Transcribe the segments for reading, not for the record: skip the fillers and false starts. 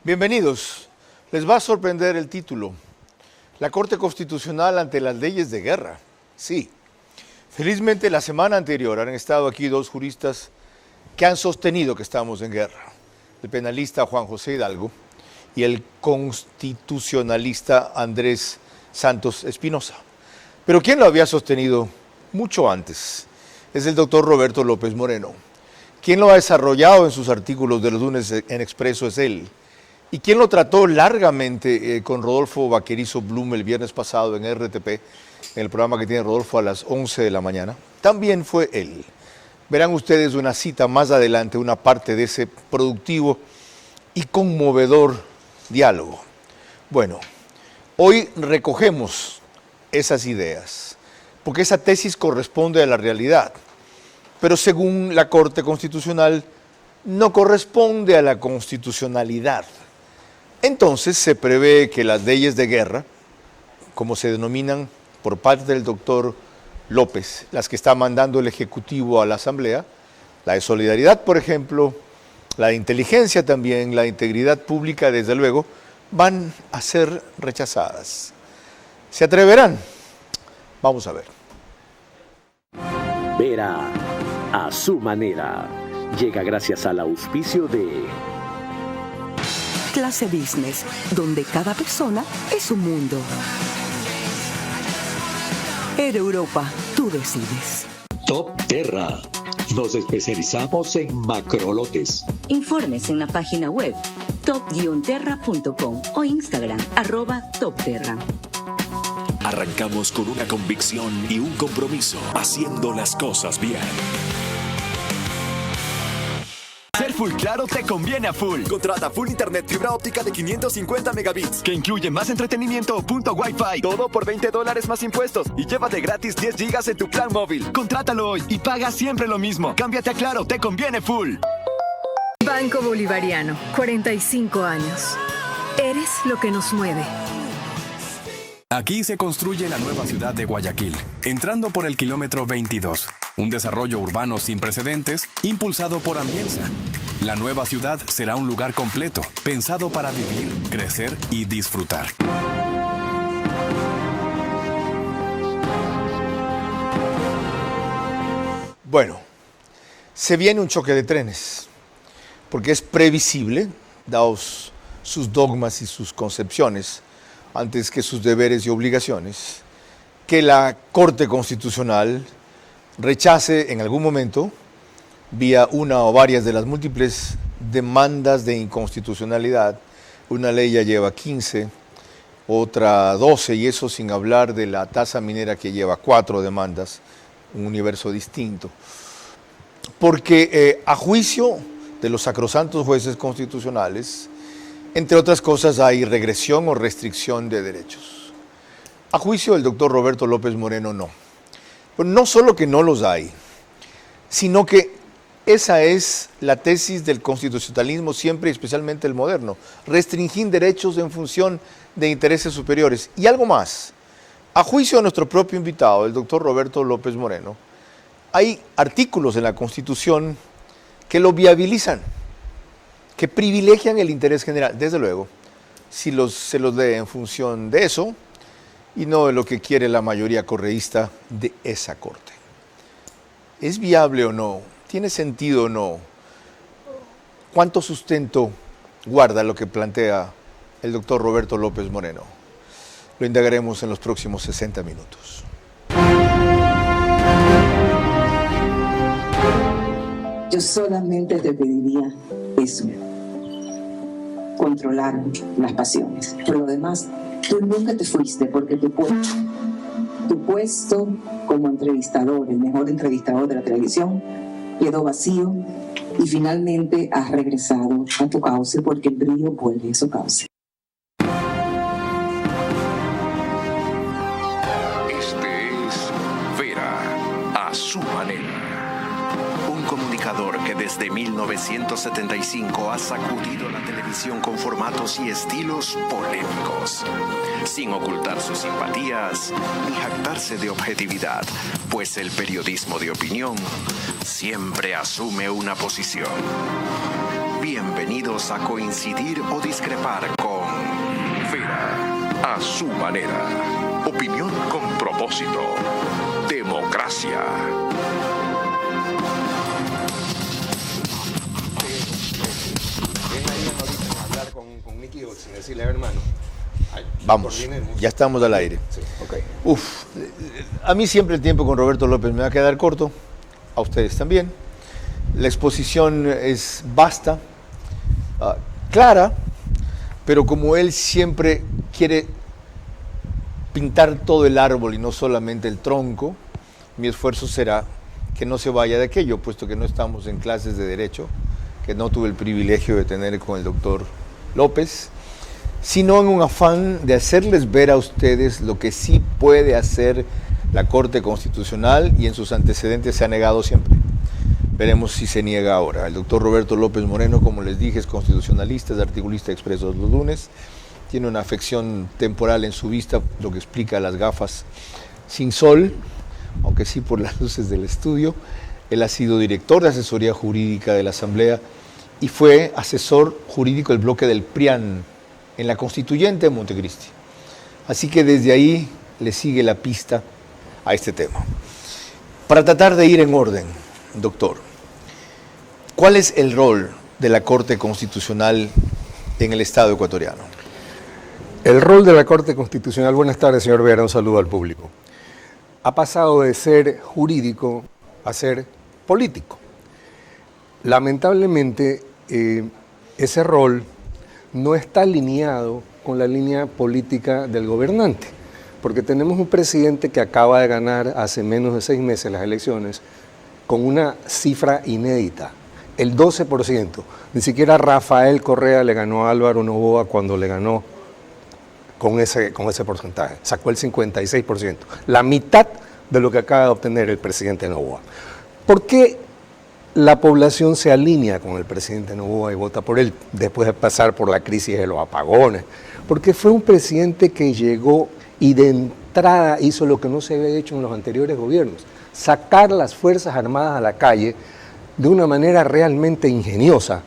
Bienvenidos. Les va a sorprender el título. La Corte Constitucional ante las leyes de guerra. Sí. Felizmente la semana anterior han estado aquí dos juristas que han sostenido que estamos en guerra. El penalista Juan José Hidalgo y el constitucionalista Andrés Santos Espinosa. Pero ¿quién lo había sostenido mucho antes? Es el doctor Roberto López Moreno. Quien lo ha desarrollado en sus artículos de los lunes en Expreso es él. Y quien lo trató largamente con Rodolfo Vaquerizo Blum el viernes pasado en RTP, en el programa que tiene Rodolfo a las 11 de la mañana, también fue él. Verán ustedes una cita más adelante, una parte de ese productivo y conmovedor diálogo. Bueno, hoy recogemos esas ideas, porque esa tesis corresponde a la realidad, pero según la Corte Constitucional no corresponde a la constitucionalidad. Entonces se prevé que las leyes de guerra, como se denominan por parte del doctor López, las que está mandando el Ejecutivo a la Asamblea, la de solidaridad, por ejemplo, la de inteligencia también, la de integridad pública, desde luego, van a ser rechazadas. ¿Se atreverán? Vamos a ver. Vera a su manera. Llega gracias al auspicio de Clase Business, donde cada persona es un mundo. Air Europa, tú decides. Top Terra. Nos especializamos en macrolotes. Informes en la página web top-terra.com o Instagram @topterra. Arrancamos con una convicción y un compromiso, haciendo las cosas bien. Ser Full Claro te conviene a full. Contrata Full Internet fibra óptica de 550 megabits. Que incluye más entretenimiento o punto Wi-Fi. Todo por $20 más impuestos. Y llévate gratis 10 gigas en tu plan móvil. Contrátalo hoy y paga siempre lo mismo. Cámbiate a Claro, te conviene full. Banco Bolivariano, 45 años. Eres lo que nos mueve. Aquí se construye la nueva ciudad de Guayaquil, entrando por el kilómetro 22. Un desarrollo urbano sin precedentes, impulsado por Ambienza. La nueva ciudad será un lugar completo, pensado para vivir, crecer y disfrutar. Bueno, se viene un choque de trenes, porque es previsible, dados sus dogmas y sus concepciones, antes que sus deberes y obligaciones, que la Corte Constitucional rechace en algún momento, vía una o varias de las múltiples demandas de inconstitucionalidad. Una ley ya lleva 15, otra 12, y eso sin hablar de la tasa minera que lleva 4 demandas, un universo distinto. Porque a juicio de los sacrosantos jueces constitucionales, entre otras cosas, hay regresión o restricción de derechos. A juicio del doctor Roberto López Moreno, no. Pero no solo que no los hay, sino que esa es la tesis del constitucionalismo siempre y especialmente el moderno. Restringir derechos en función de intereses superiores. Y algo más. A juicio de nuestro propio invitado, el doctor Roberto López Moreno, hay artículos en la Constitución que lo viabilizan, que privilegian el interés general, desde luego, si se los lee en función de eso y no de lo que quiere la mayoría correísta de esa Corte. ¿Es viable o no? ¿Tiene sentido o no? ¿Cuánto sustento guarda lo que plantea el doctor Roberto López Moreno? Lo indagaremos en los próximos 60 minutos. Yo solamente te pediría eso. Controlar las pasiones. Por lo demás, tú nunca te fuiste porque tu puesto como entrevistador, el mejor entrevistador de la televisión, quedó vacío y finalmente has regresado a tu cauce porque el brillo vuelve a su cauce. Este es Vera a su manera. Un comunicador que desde 1975 ha sacudido la televisión con formatos y estilos polémicos, sin ocultar sus simpatías ni jactarse de objetividad, pues el periodismo de opinión siempre asume una posición. Bienvenidos a coincidir o discrepar con Vera a su manera. Opinión con propósito. Democracia. Vamos, ya estamos al aire. Sí, okay. A mí siempre el tiempo con Roberto López me va a quedar corto, a ustedes también. La exposición es vasta, clara, pero como él siempre quiere pintar todo el árbol y no solamente el tronco, mi esfuerzo será que no se vaya de aquello, puesto que no estamos en clases de derecho, que no tuve el privilegio de tener con el doctor López, sino en un afán de hacerles ver a ustedes lo que sí puede hacer la Corte Constitucional, y en sus antecedentes se ha negado siempre. Veremos si se niega ahora. El doctor Roberto López Moreno, como les dije, es constitucionalista, es articulista expreso los lunes, tiene una afección temporal en su vista, lo que explica las gafas sin sol, aunque sí por las luces del estudio. Él ha sido director de asesoría jurídica de la Asamblea y fue asesor jurídico del bloque del PRIAN en la Constituyente de Montecristi. Así que desde ahí le sigue la pista a este tema. Para tratar de ir en orden, doctor, ¿cuál es el rol de la Corte Constitucional en el Estado ecuatoriano? El rol de la Corte Constitucional, buenas tardes, señor Vera, un saludo al público, ha pasado de ser jurídico a ser político. Lamentablemente, ese rol no está alineado con la línea política del gobernante, porque tenemos un presidente que acaba de ganar hace menos de 6 meses las elecciones con una cifra inédita, el 12%. Ni siquiera Rafael Correa le ganó a Álvaro Noboa cuando le ganó con ese porcentaje, sacó el 56%, la mitad de lo que acaba de obtener el presidente Noboa. ¿Por qué la población se alinea con el presidente Noboa y vota por él después de pasar por la crisis de los apagones? Porque fue un presidente que llegó y de entrada hizo lo que no se había hecho en los anteriores gobiernos, sacar las Fuerzas Armadas a la calle de una manera realmente ingeniosa,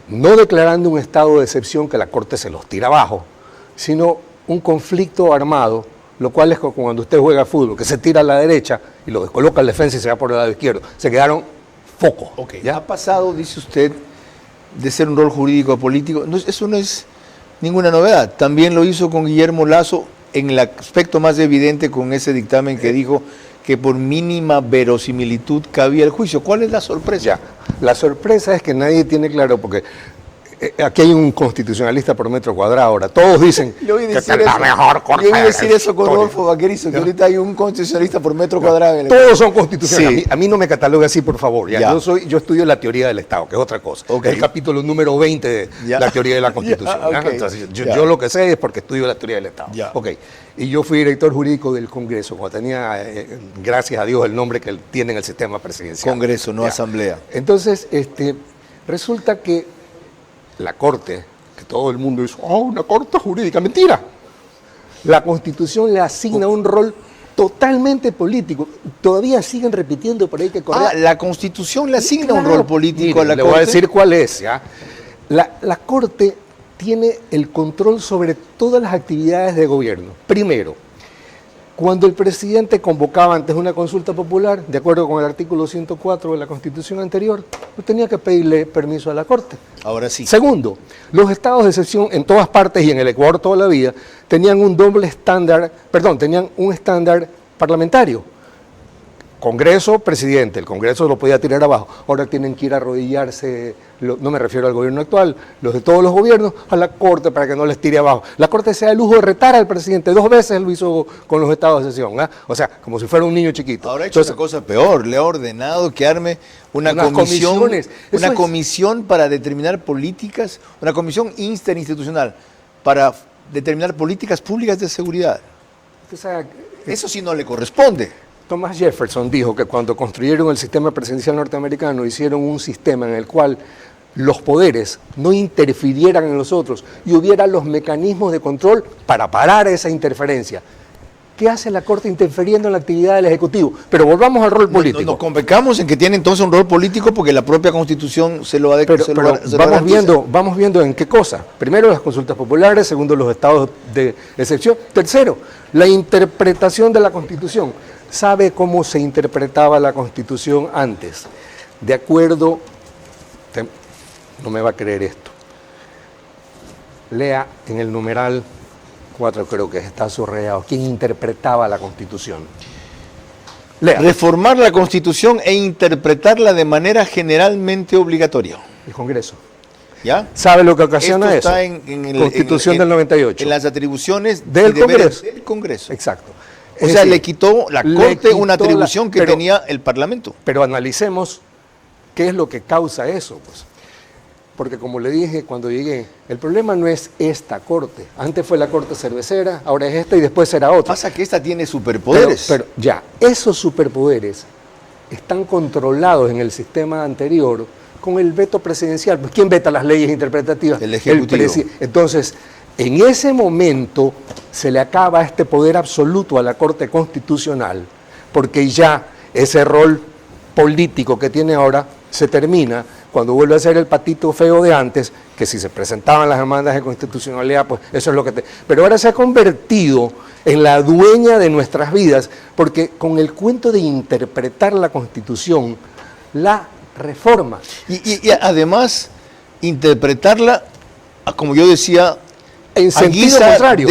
no declarando un estado de excepción que la Corte se los tira abajo, sino un conflicto armado, lo cual es como cuando usted juega fútbol, que se tira a la derecha y lo descoloca al defensa y se va por el lado izquierdo. Se quedaron focos. Okay. ¿Ya ha pasado, dice usted, de ser un rol jurídico a político? No, eso no es ninguna novedad. También lo hizo con Guillermo Lasso en el aspecto más evidente con ese dictamen que dijo que por mínima verosimilitud cabía el juicio. ¿Cuál es la sorpresa? Ya, la sorpresa es que nadie tiene claro, porque aquí hay un constitucionalista por metro cuadrado ahora. Todos dicen que es la mejor corte. Yo iba a decir eso con Rodolfo Vaquerizo, que ahorita hay un constitucionalista por metro cuadrado. Todos son constitucionalistas. Sí. A mí no me catalogue así, por favor. Ya. Yo estudio la teoría del Estado, que es otra cosa. Okay. Es el capítulo número 20 de la teoría de la Constitución. Okay. Entonces, yo lo que sé es porque estudio la teoría del Estado. Okay. Y yo fui director jurídico del Congreso, cuando tenía, gracias a Dios, el nombre que tiene en el sistema presidencial. Congreso, no Asamblea. Entonces, resulta que la Corte, que todo el mundo dice, una Corte jurídica, mentira. La Constitución le asigna un rol totalmente político. Todavía siguen repitiendo por ahí que Correa... la Constitución le asigna un rol político a la Corte. Le voy a decir cuál es. ¿Ya? La Corte tiene el control sobre todas las actividades de gobierno. Primero, cuando el presidente convocaba antes una consulta popular, de acuerdo con el artículo 104 de la Constitución anterior, no tenía que pedirle permiso a la Corte. Ahora sí. Segundo, los estados de excepción en todas partes y en el Ecuador toda la vida tenían un tenían un estándar parlamentario. Congreso, presidente, el Congreso lo podía tirar abajo. Ahora tienen que ir a arrodillarse, no me refiero al gobierno actual, los de todos los gobiernos, a la Corte para que no les tire abajo. La Corte se da el lujo de retar al presidente, 2 veces lo hizo con los estados de excepción, ¿eh? O sea, como si fuera un niño chiquito. Ahora ha hecho una cosa peor, le ha ordenado que arme una comisión para determinar políticas, una comisión interinstitucional para determinar políticas públicas de seguridad. Eso sí no le corresponde. Thomas Jefferson dijo que cuando construyeron el sistema presidencial norteamericano hicieron un sistema en el cual los poderes no interfirieran en los otros y hubiera los mecanismos de control para parar esa interferencia. ¿Qué hace la Corte interfiriendo en la actividad del Ejecutivo? Pero volvamos al rol político. Nos convocamos en que tiene entonces un rol político porque la propia Constitución se lo ha vamos viendo en qué cosa. Primero, las consultas populares. Segundo, los estados de excepción. Tercero, la interpretación de la Constitución. ¿Sabe cómo se interpretaba la Constitución antes? De acuerdo, no me va a creer esto. Lea en el numeral 4, creo que está subrayado, ¿quién interpretaba la Constitución? Lea. Reformar la Constitución e interpretarla de manera generalmente obligatoria. El Congreso. ¿Ya? ¿Sabe lo que ocasiona Esto eso? Está en Constitución del 98. En las atribuciones del Congreso. Del Congreso. Exacto. O sea, le quitó la Corte una atribución que tenía el Parlamento. Pero analicemos qué es lo que causa eso, pues. Porque como le dije cuando llegué, el problema no es esta Corte. Antes fue la Corte Cervecera, ahora es esta y después será otra. Pasa que esta tiene superpoderes. Pero ya, esos superpoderes están controlados en el sistema anterior con el veto presidencial. Pues, ¿quién veta las leyes interpretativas? El Ejecutivo. Entonces, en ese momento se le acaba este poder absoluto a la Corte Constitucional, porque ya ese rol político que tiene ahora se termina cuando vuelve a ser el patito feo de antes, que si se presentaban las demandas de constitucionalidad, pues eso es lo que... Pero ahora se ha convertido en la dueña de nuestras vidas, porque con el cuento de interpretar la Constitución, la reforma. Y además, interpretarla, como yo decía, en sentido contrario.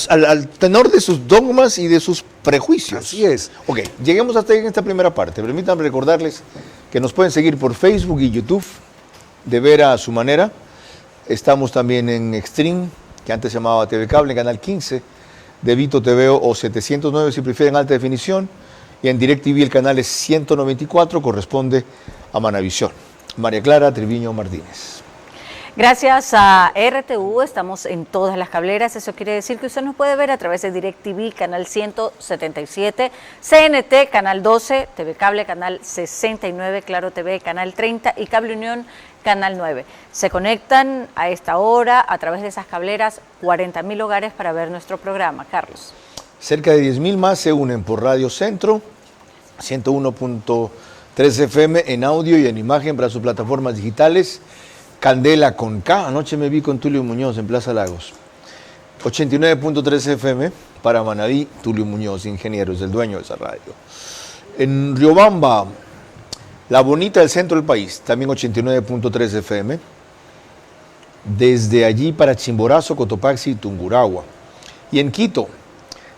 Al tenor de sus dogmas y de sus prejuicios. Así es. Ok, lleguemos hasta ahí en esta primera parte. Permítanme recordarles que nos pueden seguir por Facebook y YouTube, de Vera a su manera. Estamos también en Extreme, que antes se llamaba TV Cable, en Canal 15, de Vito TV o 709 si prefieren alta definición, y en DirecTV el canal es 194, corresponde a Manavisión. María Clara Triviño Martínez. Gracias a RTV estamos en todas las cableras, eso quiere decir que usted nos puede ver a través de DirecTV, canal 177, CNT, canal 12, TV Cable, canal 69, Claro TV, canal 30 y Cable Unión, canal 9. Se conectan a esta hora a través de esas cableras 40.000 hogares para ver nuestro programa. Carlos. Cerca de 10.000 más se unen por Radio Centro, 101.3 FM en audio y en imagen para sus plataformas digitales. Candela con K, anoche me vi con Tulio Muñoz en Plaza Lagos. 89.3 FM para Manaví, Tulio Muñoz, ingeniero, es el dueño de esa radio. En Riobamba, la bonita del centro del país, también 89.3 FM. Desde allí para Chimborazo, Cotopaxi y Tungurahua. Y en Quito,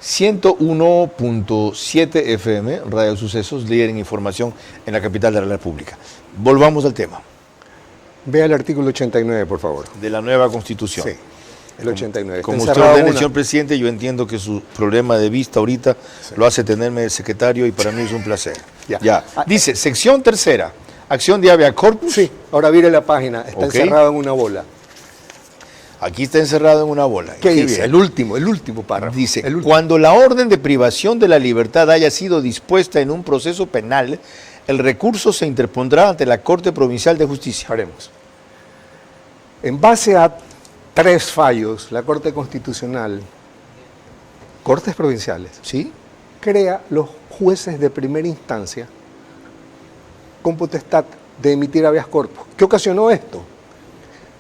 101.7 FM, Radio Sucesos, líder en información en la capital de la República. Volvamos al tema. Vea el artículo 89, por favor. De la nueva Constitución. Sí, el 89. Como usted ordene, señor presidente, yo entiendo que su problema de vista ahorita lo hace tenerme de secretario y para mí es un placer. Ya. Dice, sección tercera, acción de habeas corpus. Sí, ahora mire la página, está encerrado en una bola. Aquí está encerrado en una bola. ¿Qué dice? El último párrafo. Dice, cuando la orden de privación de la libertad haya sido dispuesta en un proceso penal, el recurso se interpondrá ante la Corte Provincial de Justicia. Haremos. En base a 3 fallos, la Corte Constitucional, Cortes Provinciales, ¿sí?, crea los jueces de primera instancia con potestad de emitir habeas corpus. ¿Qué ocasionó esto?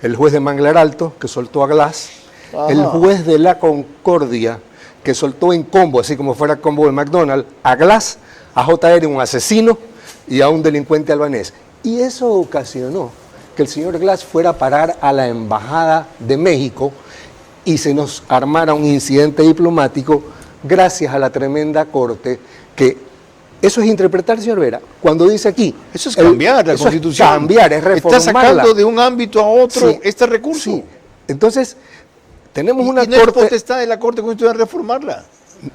El juez de Manglar Alto, que soltó a Glass, el juez de La Concordia, que soltó en combo, así como fuera combo de McDonald's, a Glass, a JR, un asesino, y a un delincuente albanés. Y eso ocasionó que el señor Glass fuera a parar a la Embajada de México y se nos armara un incidente diplomático gracias a la tremenda corte que... Eso es interpretar, señor Vera, cuando dice aquí... Eso es cambiar la Constitución. Es cambiar, es reformarla. Está sacando de un ámbito a otro este recurso. Sí. Entonces, tenemos una corte... no es potestad de la Corte Constitucional reformarla.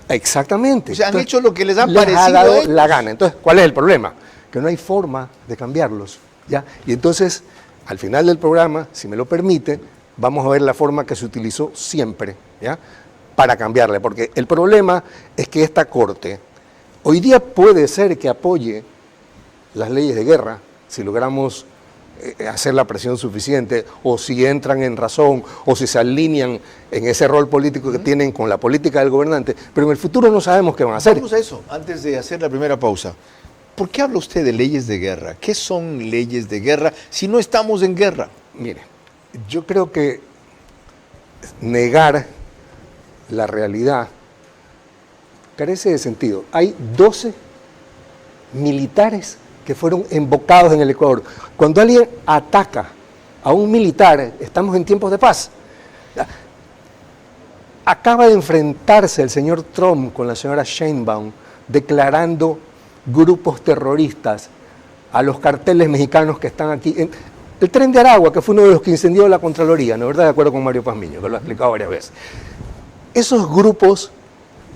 Exactamente. O sea, entonces, han hecho lo que les ha parecido ha dado la gana. Entonces, ¿cuál es el problema? Que no hay forma de cambiarlos, ¿ya? Y entonces, al final del programa, si me lo permite, vamos a ver la forma que se utilizó siempre, ¿ya?, para cambiarle. Porque el problema es que esta Corte hoy día puede ser que apoye las leyes de guerra, si logramos hacer la presión suficiente, o si entran en razón, o si se alinean en ese rol político que tienen con la política del gobernante, pero en el futuro no sabemos qué van a hacer. Vamos a eso, antes de hacer la primera pausa. ¿Por qué habla usted de leyes de guerra? ¿Qué son leyes de guerra si no estamos en guerra? Mire, yo creo que negar la realidad carece de sentido. Hay 12 militares que fueron embocados en el Ecuador. Cuando alguien ataca a un militar, estamos en tiempos de paz. Acaba de enfrentarse el señor Trump con la señora Sheinbaum declarando grupos terroristas a los carteles mexicanos que están aquí. El Tren de Aragua, que fue uno de los que incendió la Contraloría, ¿no es verdad? De acuerdo con Mario Pazmiño, que lo ha explicado varias veces. Esos grupos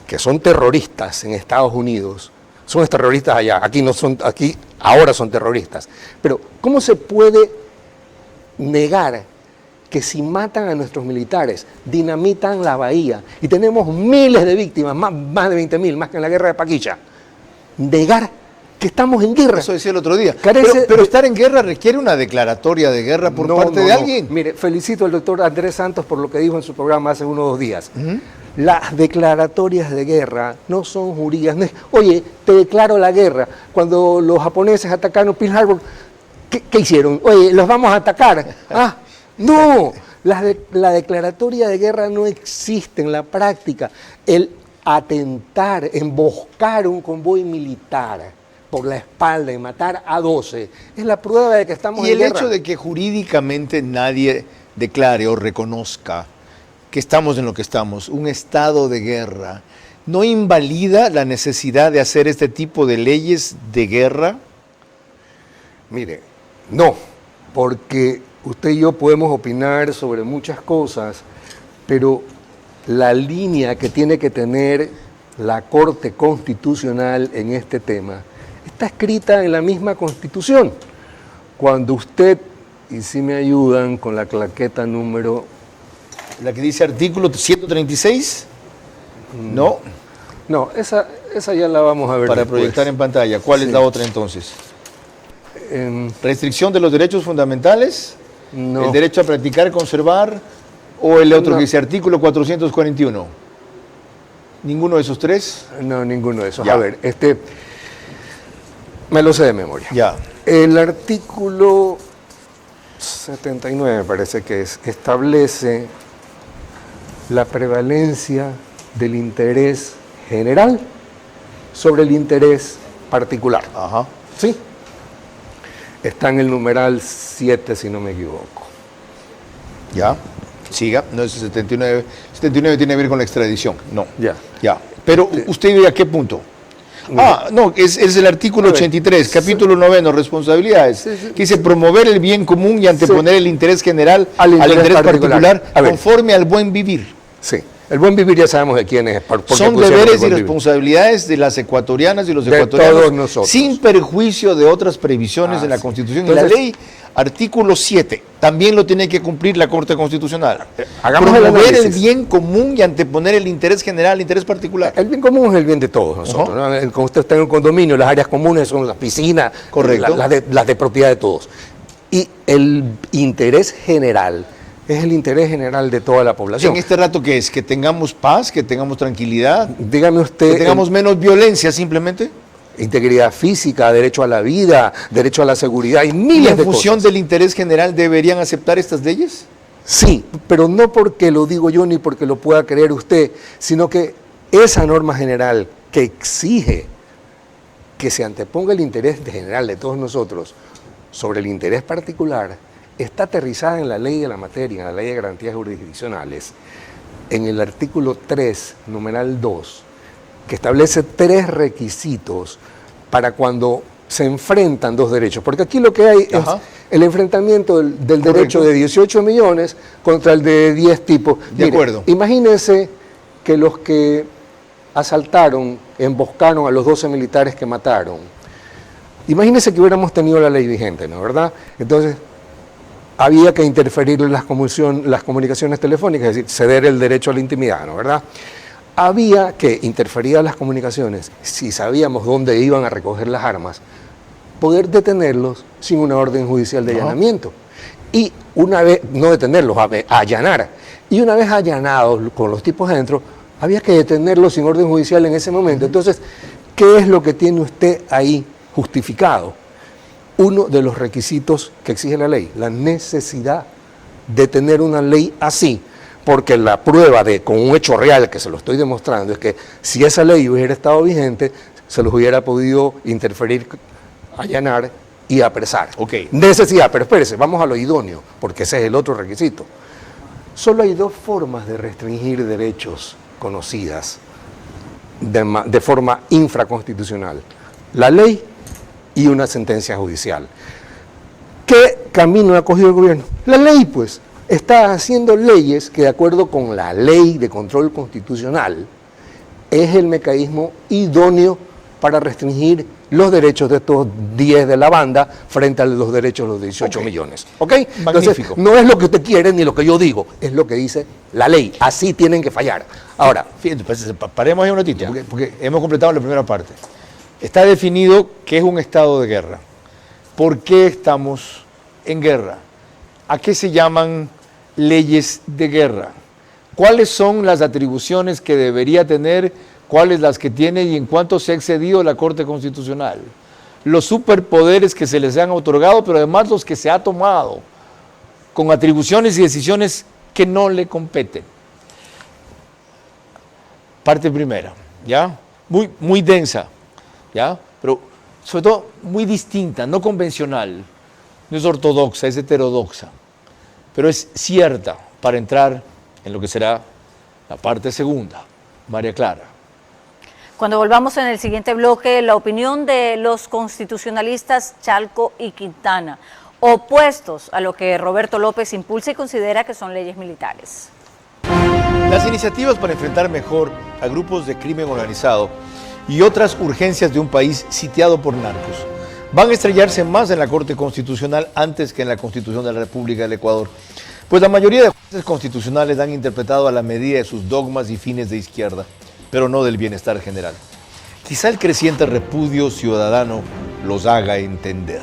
que son terroristas en Estados Unidos, son terroristas allá, aquí no son, aquí ahora son terroristas. Pero ¿cómo se puede negar que si matan a nuestros militares, dinamitan la bahía y tenemos miles de víctimas, más de 20.000, más que en la guerra de Paquicha, negar que estamos en guerra? Eso decía el otro día. Pero estar en guerra requiere una declaratoria de guerra por parte de alguien. Mire, felicito al doctor Andrés Santos por lo que dijo en su programa hace unos 2 días. Las declaratorias de guerra no son jurídicas. No es, oye, te declaro la guerra. Cuando los japoneses atacaron Pearl Harbor, ¿qué hicieron? Oye, los vamos a atacar. Ah, no, la declaratoria de guerra no existe en la práctica. El atentar, emboscar un convoy militar por la espalda y matar a 12 es la prueba de que estamos en guerra. Y el hecho de que jurídicamente nadie declare o reconozca que estamos en lo que estamos, un estado de guerra, ¿no invalida la necesidad de hacer este tipo de leyes de guerra? Mire, no, porque usted y yo podemos opinar sobre muchas cosas, pero la línea que tiene que tener la Corte Constitucional en este tema está escrita en la misma Constitución. Cuando usted, y si me ayudan con la claqueta número... ¿La que dice artículo 136? No. No, esa ya la vamos a ver para después. Proyectar en pantalla. ¿Cuál es la otra entonces? ¿Restricción de los derechos fundamentales? No. ¿El derecho a practicar, conservar? ¿O el otro que dice artículo 441? ¿Ninguno de esos tres? No, ninguno de esos. Ya. A ver, me lo sé de memoria. Ya. El artículo 79, me parece que establece la prevalencia del interés general sobre el interés particular. Ajá. ¿Sí? Está en el numeral 7, si no me equivoco. Ya. Siga. No es el 79. 79 tiene que ver con la extradición. No. Ya. Ya. Pero usted vive a qué punto. No, es el artículo 83, capítulo 9, responsabilidades, que dice promover el bien común y anteponer el interés general al interés particular conforme al buen vivir. Sí, el buen vivir ya sabemos de quién es. Son deberes y responsabilidades de las ecuatorianas y los ecuatorianos, todos nosotros, sin perjuicio de otras previsiones de la Constitución. Entonces, y la ley, artículo 7, también lo tiene que cumplir la Corte Constitucional. Promover el bien común y anteponer el interés general al interés particular. El bien común es el bien de todos nosotros. ¿No? Como usted está en un condominio, las áreas comunes son las piscinas, correcto, las de propiedad de todos. Y el interés general es el interés general de toda la población. ¿En este rato qué es? ¿Que tengamos paz, que tengamos tranquilidad? Dígame usted. ¿Que tengamos menos violencia simplemente? Integridad física, derecho a la vida, derecho a la seguridad y miles de cosas. ¿Y en función del interés general deberían aceptar estas leyes? Sí, pero no porque lo digo yo ni porque lo pueda creer usted, sino que esa norma general que exige que se anteponga el interés general de todos nosotros sobre el interés particular está aterrizada en la ley de la materia, en la ley de garantías jurisdiccionales, en el artículo 3, numeral 2, que establece 3 requisitos para cuando se enfrentan 2 derechos. Porque aquí lo que hay es el enfrentamiento del derecho de 18 millones contra el de 10 tipos. De acuerdo. Imagínense que los que asaltaron, emboscaron a los 12 militares que mataron. Imagínense que hubiéramos tenido la ley vigente, ¿no? ¿Verdad? Entonces, había que interferir en las comunicaciones telefónicas, es decir, ceder el derecho a la intimidad, ¿no? ¿Verdad? Había que interferir en las comunicaciones si sabíamos dónde iban a recoger las armas, poder detenerlos sin una orden judicial de allanamiento. Y una vez, no detenerlos, allanar. Y una vez allanados con los tipos adentro, había que detenerlos sin orden judicial en ese momento. Entonces, ¿qué es lo que tiene usted ahí justificado? Uno de los requisitos que exige la ley, la necesidad de tener una ley así, porque la prueba con un hecho real que se lo estoy demostrando es que si esa ley hubiera estado vigente, se los hubiera podido interferir, allanar y apresar. Necesidad, pero espérese, vamos a lo idóneo, porque ese es el otro requisito. Solo hay dos formas de restringir derechos conocidas de forma infraconstitucional: la ley y una sentencia judicial. ¿Qué camino ha cogido el gobierno? La ley, pues. Está haciendo leyes que, de acuerdo con la ley de control constitucional, es el mecanismo idóneo para restringir los derechos de estos 10 de la banda frente a los derechos de los 18 millones. ¿Ok? Entonces, no es lo que usted quiere ni lo que yo digo, es lo que dice la ley. Así tienen que fallar. Ahora, fíjate, pues, paremos ahí un ratito, porque hemos completado la primera parte. Está definido que es un estado de guerra. ¿Por qué estamos en guerra? ¿A qué se llaman leyes de guerra? ¿Cuáles son las atribuciones que debería tener? ¿Cuáles las que tiene y en cuánto se ha excedido la Corte Constitucional? Los superpoderes que se les han otorgado, pero además los que se ha tomado con atribuciones y decisiones que no le competen. Parte primera, ¿ya? Muy densa, ¿ya? Pero sobre todo muy distinta, no convencional. No es ortodoxa, es heterodoxa, pero es cierta para entrar en lo que será la parte segunda. María Clara. Cuando volvamos en el siguiente bloque, la opinión de los constitucionalistas Chalco y Quintana, opuestos a lo que Roberto López impulsa y considera que son leyes militares. Las iniciativas para enfrentar mejor a grupos de crimen organizado y otras urgencias de un país sitiado por narcos van a estrellarse más en la Corte Constitucional antes que en la Constitución de la República del Ecuador, pues la mayoría de jueces constitucionales han interpretado a la medida de sus dogmas y fines de izquierda, pero no del bienestar general. Quizá el creciente repudio ciudadano los haga entender.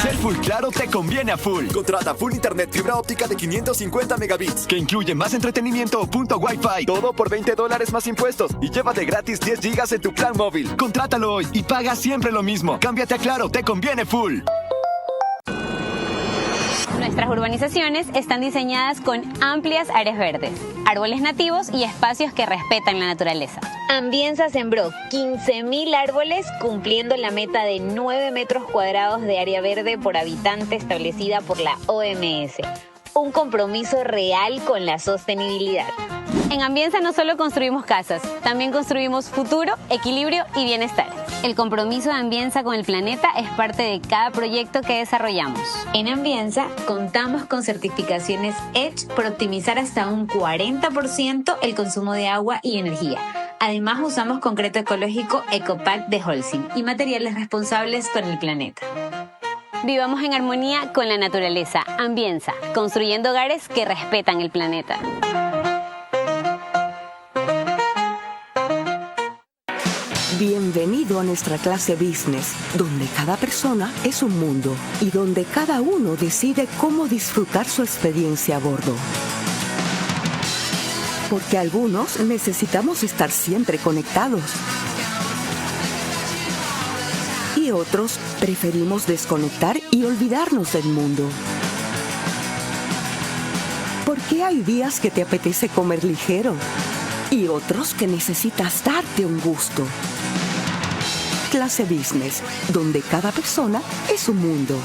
Ser Full Claro te conviene a full. Contrata Full Internet fibra óptica de 550 megabits, que incluye más entretenimiento o punto Wi-Fi. Todo por $20 más impuestos. Y llévate gratis 10 gigas en tu plan móvil. Contrátalo hoy y paga siempre lo mismo. Cámbiate a Claro, te conviene full. Nuestras urbanizaciones están diseñadas con amplias áreas verdes, árboles nativos y espacios que respetan la naturaleza. Ambienza sembró 15.000 árboles, cumpliendo la meta de 9 metros cuadrados de área verde por habitante establecida por la OMS. Un compromiso real con la sostenibilidad. En Ambienza no solo construimos casas, también construimos futuro, equilibrio y bienestar. El compromiso de Ambienza con el planeta es parte de cada proyecto que desarrollamos. En Ambienza contamos con certificaciones EDGE por optimizar hasta un 40% el consumo de agua y energía. Además, usamos concreto ecológico Ecopack de Holcim y materiales responsables con el planeta. Vivamos en armonía con la naturaleza. Ambienza, construyendo hogares que respetan el planeta. Bienvenido a nuestra clase Business, donde cada persona es un mundo y donde cada uno decide cómo disfrutar su experiencia a bordo. Porque algunos necesitamos estar siempre conectados. Y otros preferimos desconectar y olvidarnos del mundo. Porque hay días que te apetece comer ligero y otros que necesitas darte un gusto. Clase Business, donde cada persona es un mundo.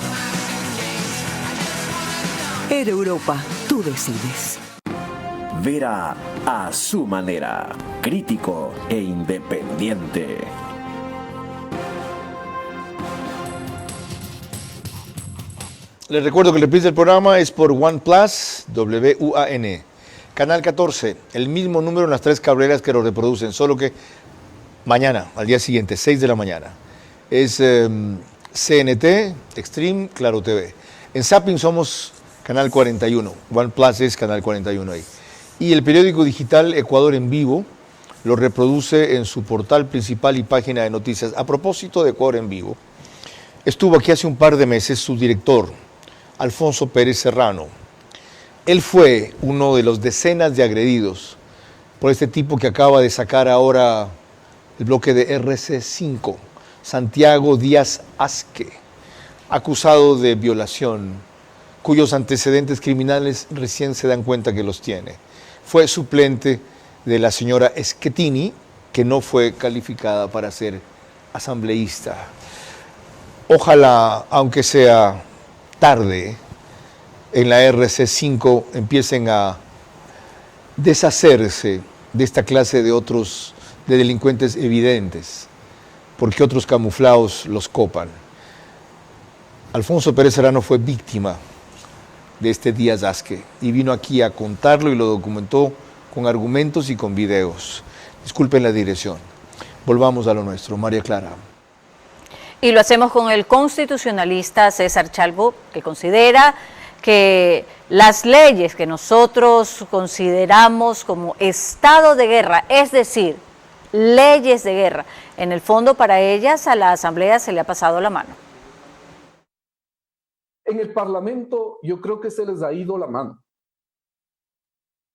Air Europa, tú decides. Vera a su manera, crítico e independiente. Les recuerdo que el reprise del programa es por OnePlus, WUAN, Canal 14, el mismo número en las 3 cableras que lo reproducen, solo que mañana, al día siguiente, 6 de la mañana. Es CNT, Extreme, Claro TV. En Zapping somos Canal 41, OnePlus es Canal 41 ahí. Y el periódico digital Ecuador en Vivo lo reproduce en su portal principal y página de noticias. A propósito de Ecuador en Vivo, estuvo aquí hace un par de meses su director, Alfonso Pérez Serrano. Él fue uno de los decenas de agredidos por este tipo que acaba de sacar ahora el bloque de RC5, Santiago Díaz Asque, acusado de violación, cuyos antecedentes criminales recién se dan cuenta que los tiene. Fue suplente de la señora Schettini, que no fue calificada para ser asambleísta. Ojalá, aunque sea tarde, en la RC5 empiecen a deshacerse de esta clase de delincuentes evidentes, porque otros camuflados los copan. Alfonso Pérez Serrano fue víctima de este Díaz Asque y vino aquí a contarlo y lo documentó con argumentos y con videos. Disculpen la dirección. Volvamos a lo nuestro. María Clara. Y lo hacemos con el constitucionalista César Chalbo, que considera que las leyes que nosotros consideramos como estado de guerra, es decir, leyes de guerra, en el fondo para ellas a la Asamblea se le ha pasado la mano. En el Parlamento yo creo que se les ha ido la mano.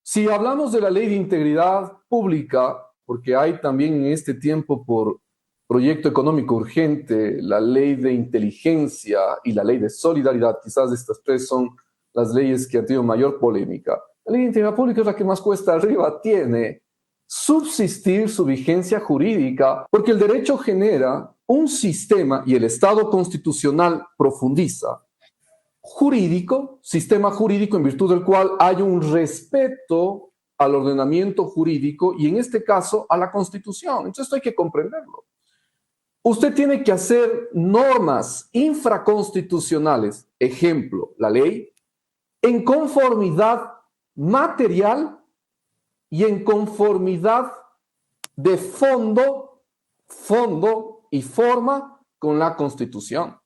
Si hablamos de la ley de integridad pública, porque hay también en este tiempo por proyecto económico urgente, la ley de inteligencia y la ley de solidaridad, quizás estas tres son las leyes que han tenido mayor polémica. La ley de integridad pública es la que más cuesta arriba tiene subsistir su vigencia jurídica, porque el derecho genera un sistema y el Estado constitucional profundiza jurídico, sistema jurídico en virtud del cual hay un respeto al ordenamiento jurídico y en este caso a la Constitución. Entonces esto hay que comprenderlo. Usted tiene que hacer normas infraconstitucionales, ejemplo, la ley, en conformidad material y en conformidad de fondo y forma con la Constitución.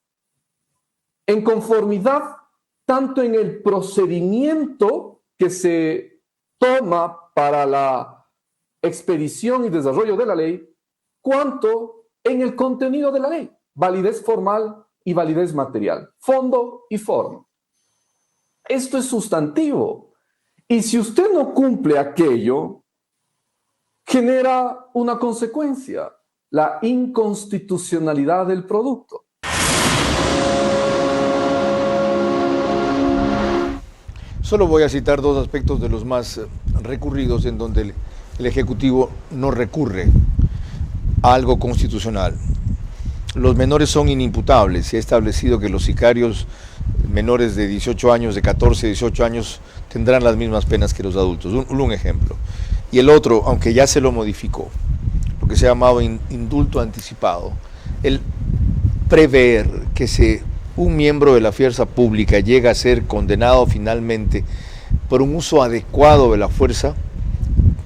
En conformidad tanto en el procedimiento que se toma para la expedición y desarrollo de la ley, cuanto en el contenido de la ley, validez formal y validez material, fondo y forma. Esto es sustantivo. Y si usted no cumple aquello, genera una consecuencia, la inconstitucionalidad del producto. Solo voy a citar dos aspectos de los más recurridos en donde el Ejecutivo no recurre a algo constitucional. Los menores son inimputables. Se ha establecido que los sicarios menores de 18 años, de 14, 18 años, tendrán las mismas penas que los adultos. Un ejemplo. Y el otro, aunque ya se lo modificó, lo que se ha llamado indulto anticipado, el prever que un miembro de la fuerza pública llega a ser condenado finalmente por un uso adecuado de la fuerza,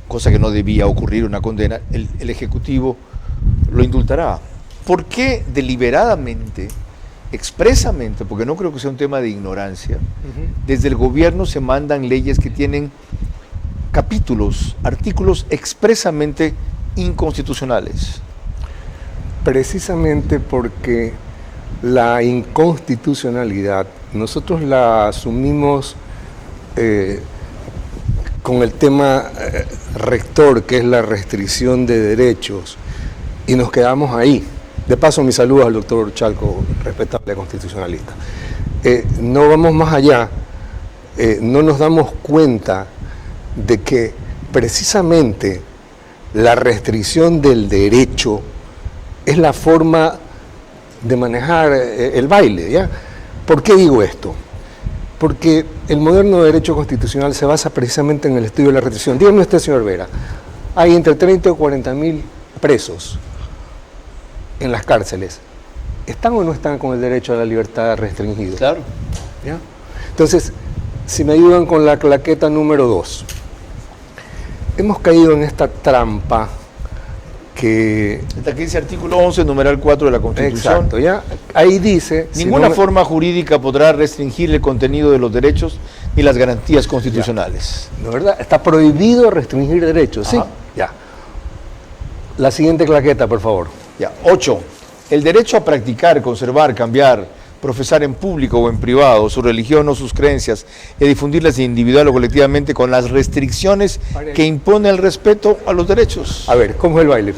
cosa que no debía ocurrir, una condena, el Ejecutivo lo indultará. ¿Por qué deliberadamente, expresamente, porque no creo que sea un tema de ignorancia, desde el gobierno se mandan leyes que tienen capítulos, artículos expresamente inconstitucionales? Precisamente porque la inconstitucionalidad nosotros la asumimos con el tema rector, que es la restricción de derechos, y nos quedamos ahí. De paso, mis saludos al doctor Chalco, respetable constitucionalista. No vamos más allá, no nos damos cuenta de que precisamente la restricción del derecho es la forma de manejar el baile, ¿ya? ¿Por qué digo esto? Porque el moderno derecho constitucional se basa precisamente en el estudio de la restricción. Dígame usted, señor Vera, hay entre 30 y 40.000 presos en las cárceles. ¿Están o no están con el derecho a la libertad restringido? Claro. ¿Ya? Entonces, si me ayudan con la claqueta número 2. Hemos caído en esta trampa que... Hasta aquí dice artículo 11, numeral 4 de la Constitución. Exacto, ya. Ahí dice... Ninguna forma jurídica podrá restringir el contenido de los derechos ni las garantías constitucionales. ¿No, verdad? Está prohibido restringir derechos, ¿sí? Ya. La siguiente claqueta, por favor. Ya. 8. El derecho a practicar, conservar, cambiar, profesar en público o en privado su religión o sus creencias y a difundirlas individual o colectivamente con las restricciones que impone el respeto a los derechos. A ver, ¿cómo es el baile?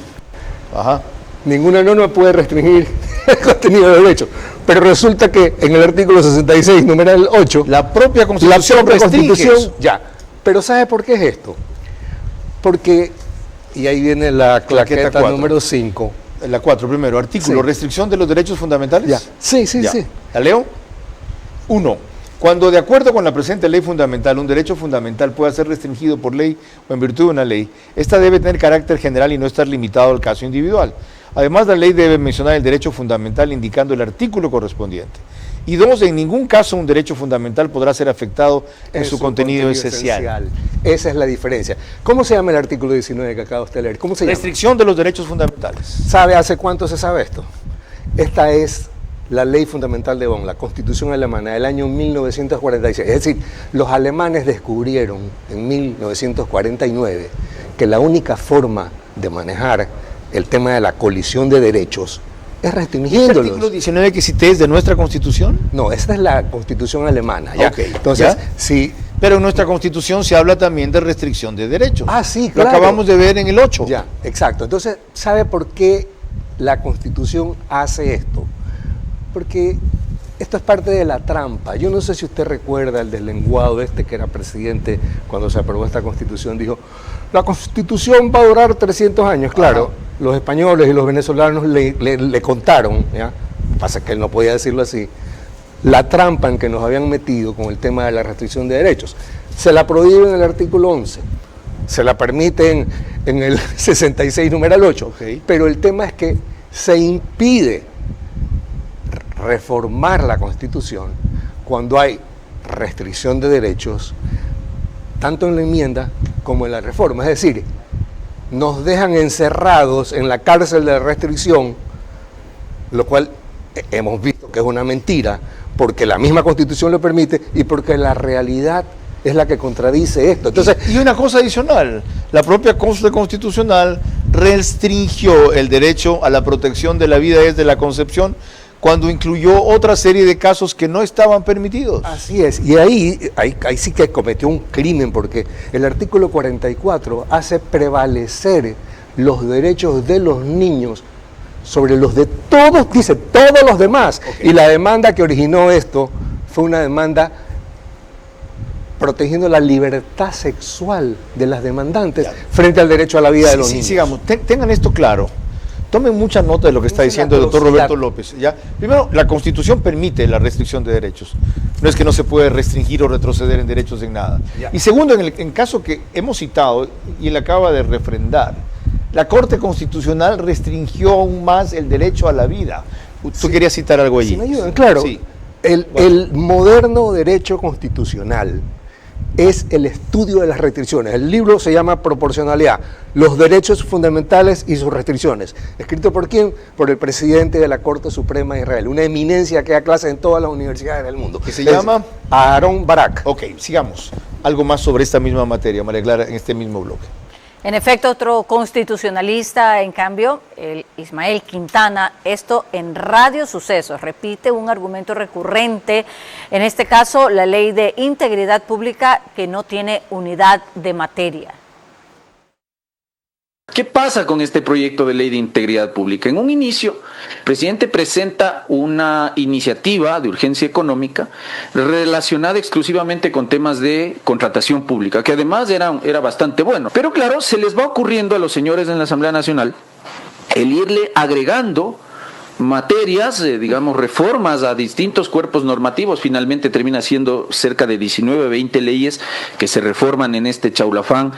Ajá. Ninguna norma puede restringir el contenido del derecho. Pero resulta que en el artículo 66, numeral 8, la propia Constitución restringe eso. Ya. Pero ¿sabe por qué es esto? Porque, y ahí viene la claqueta número 5. La 4 primero, artículo, restricción de los derechos fundamentales. Ya. Sí. ¿La leo? 1. Cuando de acuerdo con la presente ley fundamental, un derecho fundamental pueda ser restringido por ley o en virtud de una ley, esta debe tener carácter general y no estar limitado al caso individual. Además, la ley debe mencionar el derecho fundamental indicando el artículo correspondiente. Y 2, en ningún caso un derecho fundamental podrá ser afectado en su contenido esencial. Esa es la diferencia. ¿Cómo se llama el artículo 19 que acaba usted de leer? ¿Cómo se llama? Restricción de los derechos fundamentales. ¿Sabe hace cuánto se sabe esto? Esta es la ley fundamental de Bonn, la Constitución alemana del año 1946. Es decir, los alemanes descubrieron en 1949 que la única forma de manejar el tema de la colisión de derechos es restringiéndolos. ¿El artículo 19 que cité es de nuestra Constitución? No, esta es la Constitución alemana. ¿Ya? Okay, entonces, ¿ya? Sí. Pero en nuestra Constitución se habla también de restricción de derechos. Ah, sí, claro. Lo acabamos de ver en el 8. Ya, exacto. Entonces, ¿sabe por qué la Constitución hace esto? Porque esto es parte de la trampa. Yo no sé si usted recuerda el deslenguado que era presidente cuando se aprobó esta Constitución, dijo, la Constitución va a durar 300 años. Claro, ajá. Los españoles y los venezolanos le contaron, ¿ya? Pasa que él no podía decirlo así, la trampa en que nos habían metido con el tema de la restricción de derechos. Se la prohíbe en el artículo 11, se la permiten en el 66, numeral 8, pero el tema es que se impide reformar la Constitución cuando hay restricción de derechos, tanto en la enmienda como en la reforma. Es decir, nos dejan encerrados en la cárcel de la restricción, lo cual hemos visto que es una mentira, porque la misma Constitución lo permite y porque la realidad es la que contradice esto. Entonces, y una cosa adicional, la propia Corte Constitucional restringió el derecho a la protección de la vida desde la concepción cuando incluyó otra serie de casos que no estaban permitidos. Así es, y ahí sí que cometió un crimen, porque el artículo 44 hace prevalecer los derechos de los niños sobre los de todos, dice, todos los demás. Y la demanda que originó esto fue una demanda protegiendo la libertad sexual de las demandantes frente al derecho a la vida de los niños. Sigamos, tengan esto claro. Tomen mucha nota de lo que está diciendo el doctor Roberto López. ¿Ya? Primero, la Constitución permite la restricción de derechos. No es que no se puede restringir o retroceder en derechos en nada. Ya. Y segundo, en caso que hemos citado, y él acaba de refrendar, la Corte Constitucional restringió aún más el derecho a la vida. Tú querías citar algo allí. Si me ayudan, claro. Sí. El moderno derecho constitucional es el estudio de las restricciones. El libro se llama Proporcionalidad, los derechos fundamentales y sus restricciones. ¿Escrito por quién? Por el presidente de la Corte Suprema de Israel, una eminencia que da clases en todas las universidades del mundo. ¿Qué se llama? Aharon Barak. Ok, sigamos. Algo más sobre esta misma materia, María Clara, en este mismo bloque. En efecto, otro constitucionalista, en cambio, el Ismael Quintana, esto en Radio Sucesos, repite un argumento recurrente, en este caso la ley de integridad pública que no tiene unidad de materia. ¿Qué pasa con este proyecto de ley de integridad pública? En un inicio, el presidente presenta una iniciativa de urgencia económica relacionada exclusivamente con temas de contratación pública, que además era bastante bueno. Pero claro, se les va ocurriendo a los señores en la Asamblea Nacional el irle agregando materias, digamos, reformas a distintos cuerpos normativos. Finalmente termina siendo cerca de 19, 20 leyes que se reforman en este chaulafán,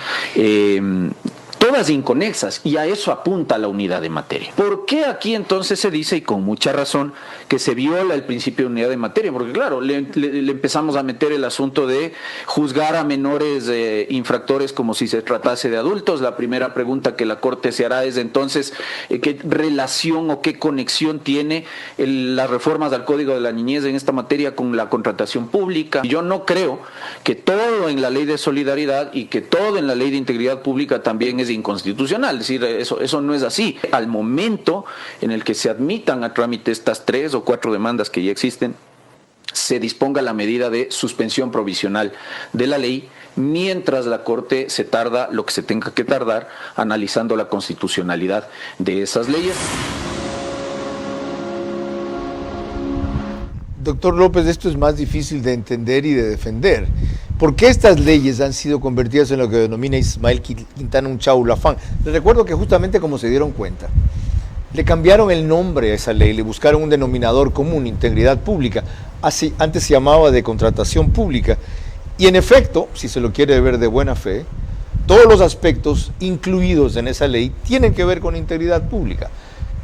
todas inconexas, y a eso apunta la unidad de materia. ¿Por qué aquí entonces se dice, y con mucha razón, que se viola el principio de unidad de materia? Porque claro, le empezamos a meter el asunto de juzgar a menores infractores como si se tratase de adultos. La primera pregunta que la Corte se hará es entonces, ¿qué relación o qué conexión tiene las reformas al Código de la Niñez en esta materia con la contratación pública? Yo no creo que todo en la Ley de Solidaridad y que todo en la Ley de Integridad Pública también es es inconstitucional, es decir, eso no es así. Al momento en el que se admitan a trámite estas 3 o 4 demandas que ya existen, se disponga la medida de suspensión provisional de la ley, mientras la Corte se tarda lo que se tenga que tardar analizando la constitucionalidad de esas leyes. Doctor López, esto es más difícil de entender y de defender. ¿Por qué estas leyes han sido convertidas en lo que denomina Ismael Quintana un chaulafán? Les recuerdo que justamente como se dieron cuenta, le cambiaron el nombre a esa ley, le buscaron un denominador común, integridad pública. Así, antes se llamaba de contratación pública. Y en efecto, si se lo quiere ver de buena fe, todos los aspectos incluidos en esa ley tienen que ver con integridad pública.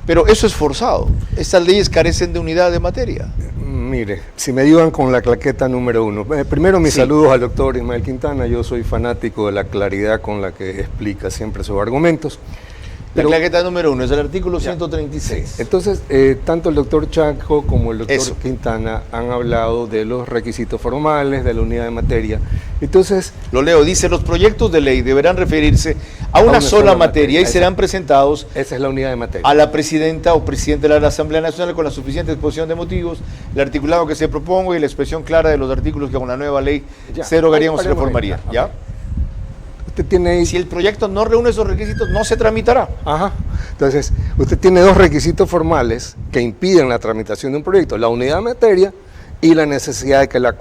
Pero eso es forzado. Estas leyes carecen de unidad de materia. Mire, si me ayudan con la claqueta número 1. Primero mis saludos al doctor Ismael Quintana. Yo soy fanático de la claridad con la que explica siempre sus argumentos. La claqueta número 1 es el artículo 136. Sí. Entonces, tanto el doctor Chaco como el doctor Quintana han hablado de los requisitos formales, de la unidad de materia. Entonces, lo leo, dice, los proyectos de ley deberán referirse a una sola materia y serán presentados, esa es la unidad de materia, a la presidenta o presidente de la Asamblea Nacional con la suficiente exposición de motivos, el articulado que se proponga y la expresión clara de los artículos que con la nueva ley se derogarían o se reformarían. ¿Ya? Usted tiene ahí, si el proyecto no reúne esos requisitos, no se tramitará. Ajá. Entonces, usted tiene 2 requisitos formales que impiden la tramitación de un proyecto: la unidad de materia y la necesidad de que la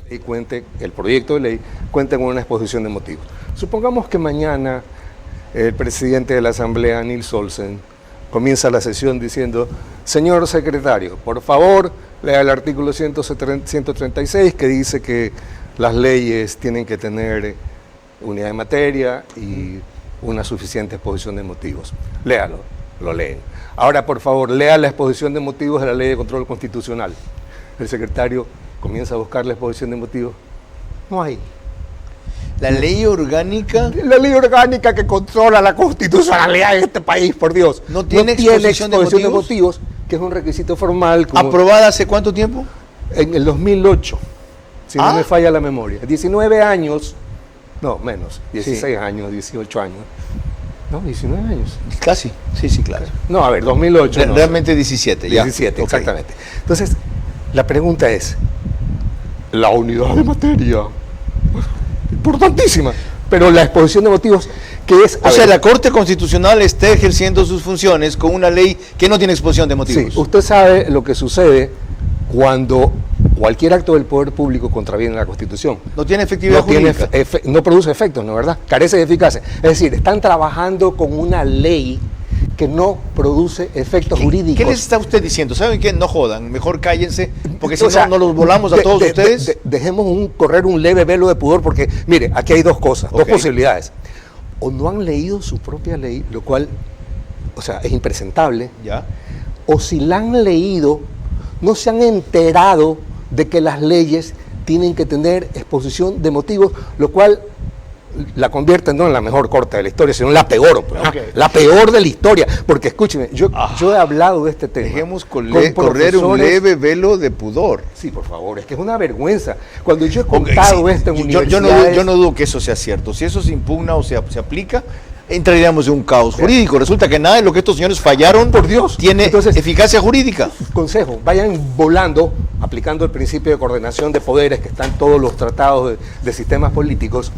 ley cuente, el proyecto de ley cuente con una exposición de motivos. Supongamos que mañana el presidente de la Asamblea, Nils Olsen, comienza la sesión diciendo: señor secretario, por favor, lea el artículo 136 que dice que las leyes tienen que tener unidad de materia y una suficiente exposición de motivos. Léalo, lo leen. Ahora, por favor, lea la exposición de motivos de la Ley de Control Constitucional. El secretario comienza a buscar la exposición de motivos. No hay. La ley orgánica... La ley orgánica que controla la constitucionalidad de este país, por Dios. No tiene exposición de motivos, que es un requisito formal. ¿Aprobada hace cuánto tiempo? En el 2008, si no me falla la memoria. 19 años... No, menos, 16 años, 18 años. No, 19 años. Casi, sí, claro. No, a ver, 2008. Realmente 17, ya. 17, exactamente. Entonces, la pregunta es, la unidad de materia, importantísima, pero la exposición de motivos, que es... O sea, la Corte Constitucional está ejerciendo sus funciones con una ley que no tiene exposición de motivos. Sí, usted sabe lo que sucede cuando cualquier acto del poder público contraviene la Constitución. No tiene efectividad jurídica. No produce efectos, ¿no es verdad? Carece de eficacia. Es decir, están trabajando con una ley que no produce efectos jurídicos. ¿Qué les está usted diciendo? ¿Saben qué? No jodan, mejor cállense, porque si no los volamos a todos ustedes. Dejemos correr un leve velo de pudor, porque, mire, aquí hay 2 cosas, 2 posibilidades. O no han leído su propia ley, lo cual, o sea, es impresentable. Ya. O si la han leído, no se han enterado de que las leyes tienen que tener exposición de motivos, lo cual la convierte no en la mejor corte de la historia, sino en la peor, la peor de la historia. Porque escúcheme, yo he hablado de este tema. Dejemos correr un leve velo de pudor. Sí, por favor, es que es una vergüenza. Cuando yo he contado esto en universidades... Yo no dudo que eso sea cierto. Si eso se impugna o se aplica, entraríamos en un caos jurídico. Resulta que nada de lo que estos señores fallaron, por Dios, tiene eficacia jurídica. Consejo, vayan volando, aplicando el principio de coordinación de poderes que está en todos los tratados de sistemas políticos,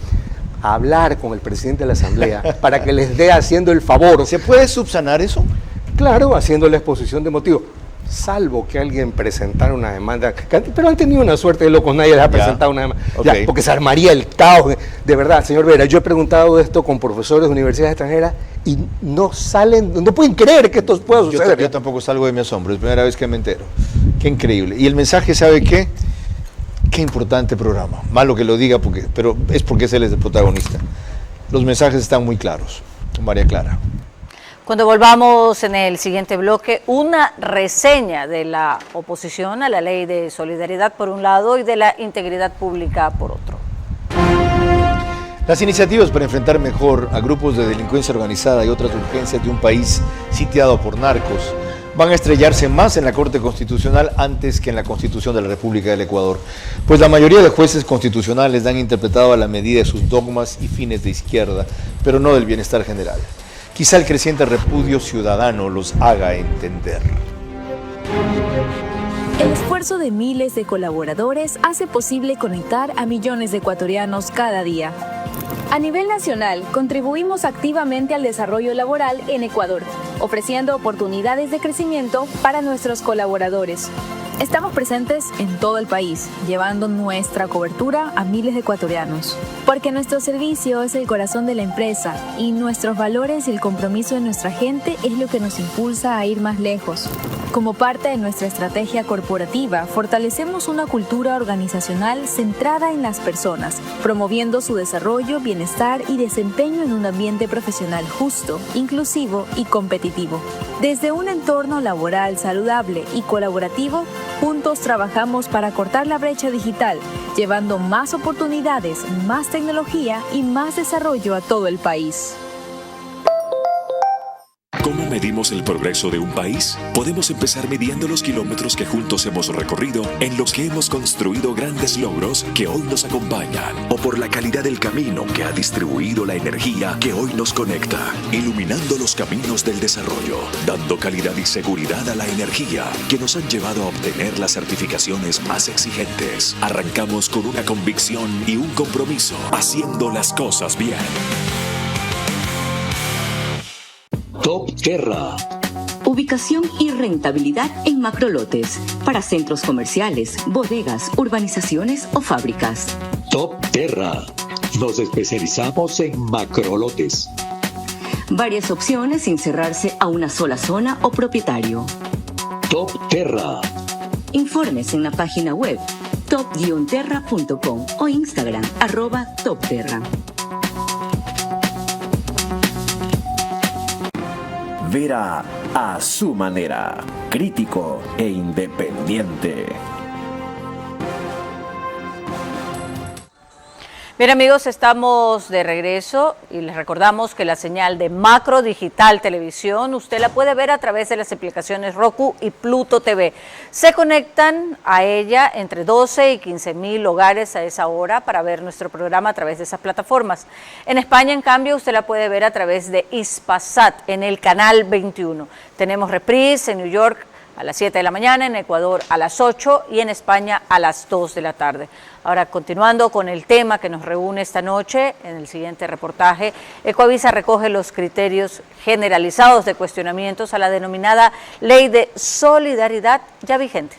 a hablar con el presidente de la Asamblea para que les dé haciendo el favor. ¿Se puede subsanar eso? Claro, haciendo la exposición de motivos. Salvo que alguien presentara una demanda, pero han tenido una suerte de locos, nadie les ha presentado una demanda, porque se armaría el caos. De verdad, señor Vera, yo he preguntado esto con profesores de universidades extranjeras y no pueden creer que esto pueda suceder. Yo tampoco salgo de mi asombro, es la primera vez que me entero. Qué increíble. Y el mensaje, ¿sabe qué? Qué importante programa. Malo que lo diga, pero es porque él es el protagonista. Los mensajes están muy claros. María Clara. Cuando volvamos en el siguiente bloque, una reseña de la oposición a la ley de solidaridad por un lado y de la integridad pública por otro. Las iniciativas para enfrentar mejor a grupos de delincuencia organizada y otras urgencias de un país sitiado por narcos van a estrellarse más en la Corte Constitucional antes que en la Constitución de la República del Ecuador, pues la mayoría de jueces constitucionales han interpretado a la medida de sus dogmas y fines de izquierda, pero no del bienestar general. Quizá el creciente repudio ciudadano los haga entender. El esfuerzo de miles de colaboradores hace posible conectar a millones de ecuatorianos cada día. A nivel nacional, contribuimos activamente al desarrollo laboral en Ecuador, ofreciendo oportunidades de crecimiento para nuestros colaboradores. Estamos presentes en todo el país, llevando nuestra cobertura a miles de ecuatorianos. Porque nuestro servicio es el corazón de la empresa y nuestros valores y el compromiso de nuestra gente es lo que nos impulsa a ir más lejos. Como parte de nuestra estrategia corporativa, fortalecemos una cultura organizacional centrada en las personas, promoviendo su desarrollo, bienestar y desempeño en un ambiente profesional justo, inclusivo y competitivo. Desde un entorno laboral saludable y colaborativo, juntos trabajamos para cortar la brecha digital, llevando más oportunidades, más tecnología y más desarrollo a todo el país. ¿Cómo medimos el progreso de un país? Podemos empezar midiendo los kilómetros que juntos hemos recorrido, en los que hemos construido grandes logros que hoy nos acompañan, o por la calidad del camino que ha distribuido la energía que hoy nos conecta, iluminando los caminos del desarrollo, dando calidad y seguridad a la energía que nos han llevado a obtener las certificaciones más exigentes. Arrancamos con una convicción y un compromiso, haciendo las cosas bien. Top Terra. Ubicación y rentabilidad en macrolotes para centros comerciales, bodegas, urbanizaciones o fábricas. Top Terra. Nos especializamos en macrolotes. Varias opciones sin cerrarse a una sola zona o propietario. Top Terra. Informes en la página web top-terra.com o Instagram @topterra. Vera a su manera, crítico e independiente. Bien amigos, estamos de regreso y les recordamos que la señal de Macro Digital Televisión usted la puede ver a través de las aplicaciones Roku y Pluto TV. Se conectan a ella entre 12 y 15 mil hogares a esa hora para ver nuestro programa a través de esas plataformas. En España, en cambio, usted la puede ver a través de Hispasat en el canal 21. Tenemos reprise en New York a las 7 de la mañana, en Ecuador a las 8 y en España a las 2 de la tarde. Ahora, continuando con el tema que nos reúne esta noche, en el siguiente reportaje, Ecoavisa recoge los criterios generalizados de cuestionamientos a la denominada Ley de Solidaridad ya vigente.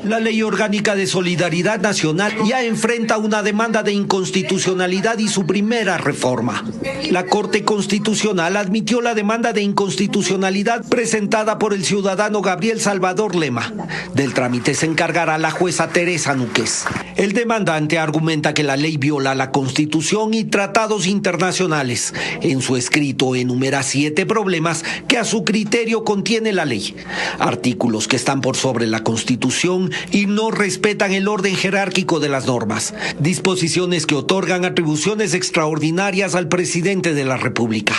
La Ley Orgánica de Solidaridad Nacional ya enfrenta una demanda de inconstitucionalidad y su primera reforma. La Corte Constitucional admitió la demanda de inconstitucionalidad presentada por el ciudadano Gabriel Salvador Lema. Del trámite se encargará la jueza Teresa Núquez. El demandante argumenta que la ley viola la Constitución y tratados internacionales. En su escrito enumera 7 problemas que a su criterio contiene la ley. Artículos que están por sobre la Constitución y no respetan el orden jerárquico de las normas. Disposiciones que otorgan atribuciones extraordinarias al presidente de la República.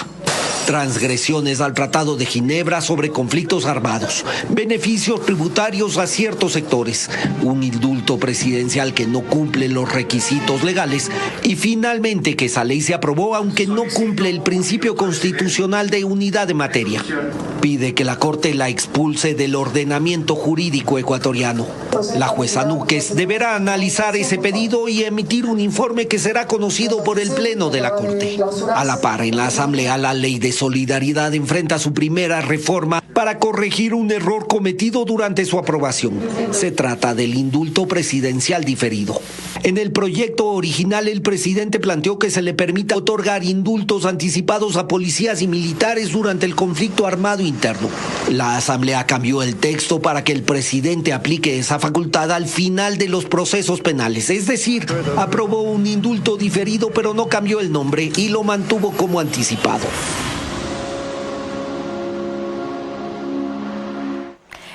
Transgresiones al Tratado de Ginebra sobre conflictos armados, beneficios tributarios a ciertos sectores, un indulto presidencial que no cumple los requisitos legales y finalmente que esa ley se aprobó aunque no cumple el principio constitucional de unidad de materia. Pide que la Corte la expulse del ordenamiento jurídico ecuatoriano. La jueza Núquez deberá analizar ese pedido y emitir un informe que será conocido por el Pleno de la Corte. A la par, en la Asamblea, la Ley de Solidaridad enfrenta su primera reforma para corregir un error cometido durante su aprobación. Se trata del indulto presidencial diferido. En el proyecto original, el presidente planteó que se le permita otorgar indultos anticipados a policías y militares durante el conflicto armado interno. La Asamblea cambió el texto para que el presidente aplique esa facultad al final de los procesos penales, es decir, aprobó un indulto diferido pero no cambió el nombre y lo mantuvo como anticipado.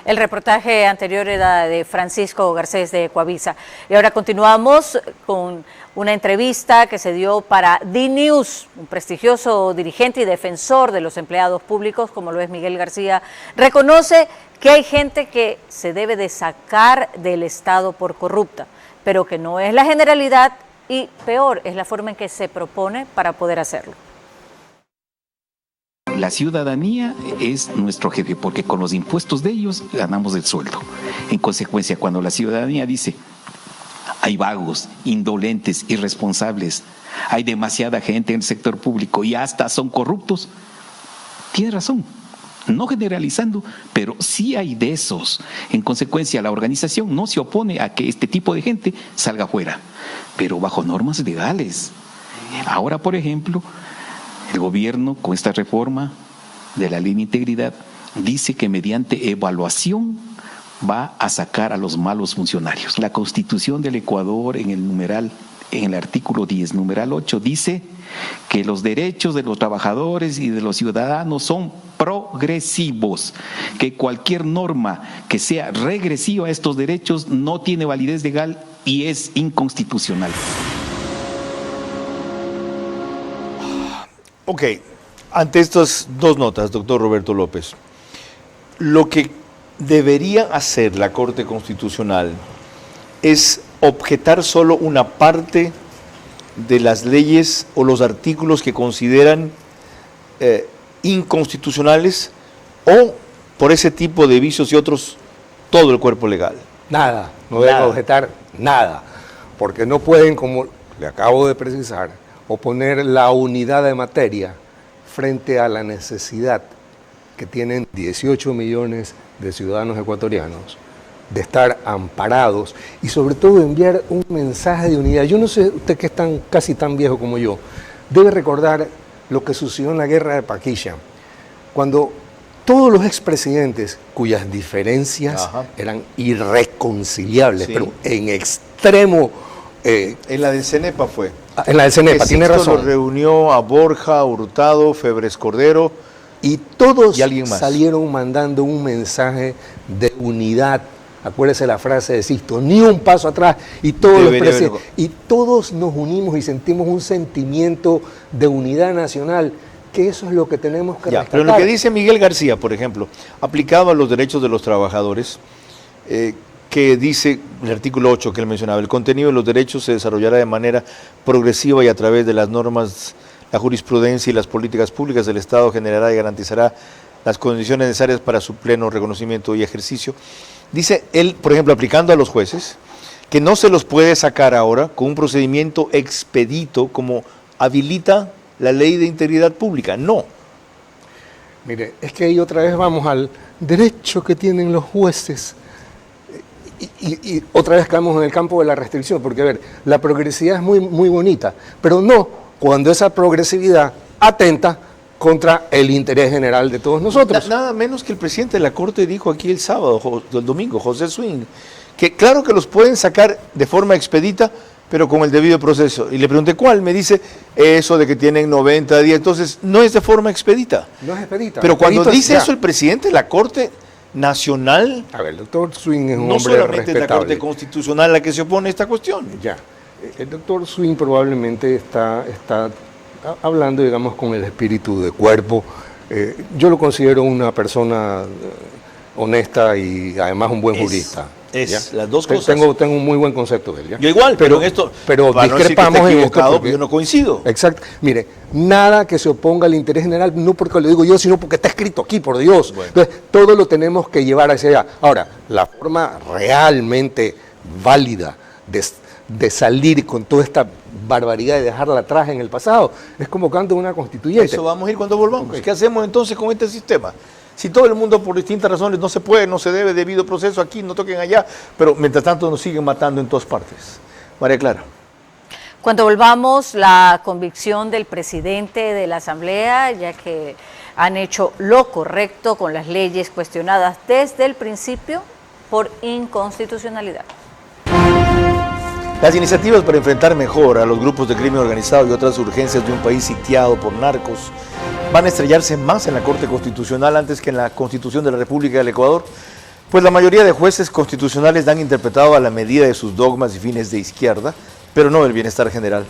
El reportaje anterior era de Francisco Garcés de Coavisa. Y ahora continuamos con una entrevista que se dio para D-News. Un prestigioso dirigente y defensor de los empleados públicos, como lo es Miguel García, reconoce que hay gente que se debe de sacar del Estado por corrupta, pero que no es la generalidad y peor es la forma en que se propone para poder hacerlo. La ciudadanía es nuestro jefe porque con los impuestos de ellos ganamos el sueldo. En consecuencia, cuando la ciudadanía dice hay vagos, indolentes, irresponsables, hay demasiada gente en el sector público y hasta son corruptos, tiene razón. No generalizando, pero sí hay de esos. En consecuencia, la organización no se opone a que este tipo de gente salga fuera, pero bajo normas legales. Ahora, por ejemplo, el gobierno, con esta reforma de la ley de integridad, dice que mediante evaluación va a sacar a los malos funcionarios. La Constitución del Ecuador, en el artículo 10, numeral 8, dice que los derechos de los trabajadores y de los ciudadanos son progresivos, que cualquier norma que sea regresiva a estos derechos no tiene validez legal y es inconstitucional. Ok, ante estas dos notas, doctor Roberto López, lo que debería hacer la Corte Constitucional es objetar solo una parte de las leyes o los artículos que consideran inconstitucionales, o por ese tipo de vicios y otros todo el cuerpo legal. Nada, no deben objetar nada, porque no pueden, como le acabo de precisar, oponer la unidad de materia frente a la necesidad que tienen 18 millones de ciudadanos ecuatorianos de estar amparados y sobre todo enviar un mensaje de unidad. Yo no sé, usted que es casi tan viejo como yo, debe recordar lo que sucedió en la guerra de Paquilla, cuando todos los expresidentes cuyas diferencias eran irreconciliables, pero en extremo... en la del CENEPA fue. En la del CENEPA, tiene razón. Reunió a Borja, Hurtado, Febres Cordero y todos y alguien más. Salieron mandando un mensaje de unidad. Acuérdese la frase de Sisto, ni un paso atrás, y todos nos unimos y sentimos un sentimiento de unidad nacional, que eso es lo que tenemos que rescatar. Pero lo que dice Miguel García, por ejemplo, aplicado a los derechos de los trabajadores, que dice el artículo 8 que él mencionaba, el contenido de los derechos se desarrollará de manera progresiva y a través de las normas, la jurisprudencia y las políticas públicas del Estado generará y garantizará las condiciones necesarias para su pleno reconocimiento y ejercicio. Dice él, por ejemplo, aplicando a los jueces, que no se los puede sacar ahora con un procedimiento expedito como habilita la ley de integridad pública. No. Mire, es que ahí otra vez vamos al derecho que tienen los jueces. Y otra vez caemos en el campo de la restricción, porque a ver, la progresividad es muy, muy bonita, pero no cuando esa progresividad atenta contra el interés general de todos nosotros. Nada menos que el presidente de la Corte dijo aquí el domingo, José Swing, que claro que los pueden sacar de forma expedita, pero con el debido proceso. Y le pregunté cuál, me dice eso de que tienen 90 días, entonces no es de forma expedita. No es expedita. Pero cuando dice eso el presidente de la Corte Nacional, a ver, el doctor Swing es un no hombre solamente respetable. Es la Corte Constitucional la que se opone a esta cuestión. Ya, el doctor Swing probablemente está hablando, digamos, con el espíritu de cuerpo. Yo lo considero una persona honesta y además un buen jurista. Las dos cosas. Tengo un muy buen concepto de él. ¿ya? Yo igual, pero en esto discrepamos en esto porque yo no coincido. Exacto. Mire, nada que se oponga al interés general, no porque lo digo yo, sino porque está escrito aquí, por Dios. Bueno. Entonces, todo lo tenemos que llevar hacia allá. Ahora, la forma realmente válida de salir con toda esta barbaridad y dejarla atrás en el pasado es convocando una constituyente. Eso vamos a ir cuando volvamos. Okay. ¿Qué hacemos entonces con este sistema? Si todo el mundo por distintas razones no se puede, no se debe, debido proceso aquí, no toquen allá, pero mientras tanto nos siguen matando en todas partes. María Clara. Cuando volvamos, la convicción del presidente de la Asamblea, ya que han hecho lo correcto con las leyes cuestionadas desde el principio por inconstitucionalidad. Las iniciativas para enfrentar mejor a los grupos de crimen organizado y otras urgencias de un país sitiado por narcos van a estrellarse más en la Corte Constitucional antes que en la Constitución de la República del Ecuador. Pues la mayoría de jueces constitucionales han interpretado a la medida de sus dogmas y fines de izquierda, pero no del bienestar general.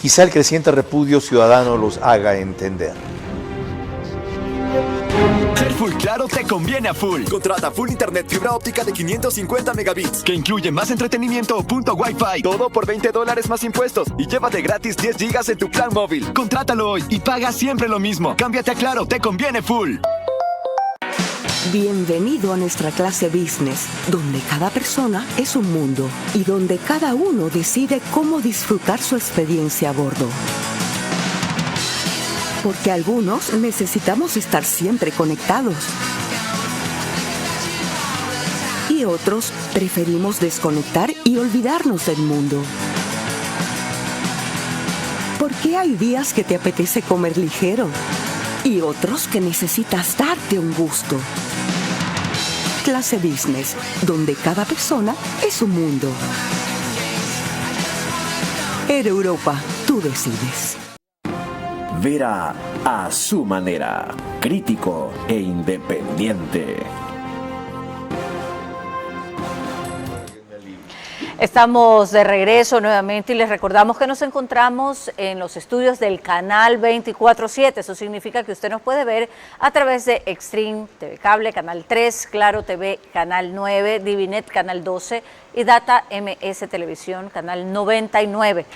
Quizá el creciente repudio ciudadano los haga entender. Ser full claro te conviene a full. Contrata full internet fibra óptica de 550 megabits, que incluye más entretenimiento o punto Wi-Fi. Todo por $20 más impuestos y llévate gratis 10 gigas en tu plan móvil. Contrátalo hoy y paga siempre lo mismo. Cámbiate a Claro, te conviene full. Bienvenido a nuestra clase business, donde cada persona es un mundo y donde cada uno decide cómo disfrutar su experiencia a bordo. Porque algunos necesitamos estar siempre conectados. Y otros preferimos desconectar y olvidarnos del mundo. Porque hay días que te apetece comer ligero y otros que necesitas darte un gusto. Clase business, donde cada persona es un mundo. Air Europa, tú decides. Vera a su manera, crítico e independiente. Estamos de regreso nuevamente y les recordamos que nos encontramos en los estudios del canal 24/7. Eso significa que usted nos puede ver a través de Extreme TV Cable, Canal 3, Claro TV, Canal 9, Divinet, Canal 12 y Data MS Televisión, Canal 99.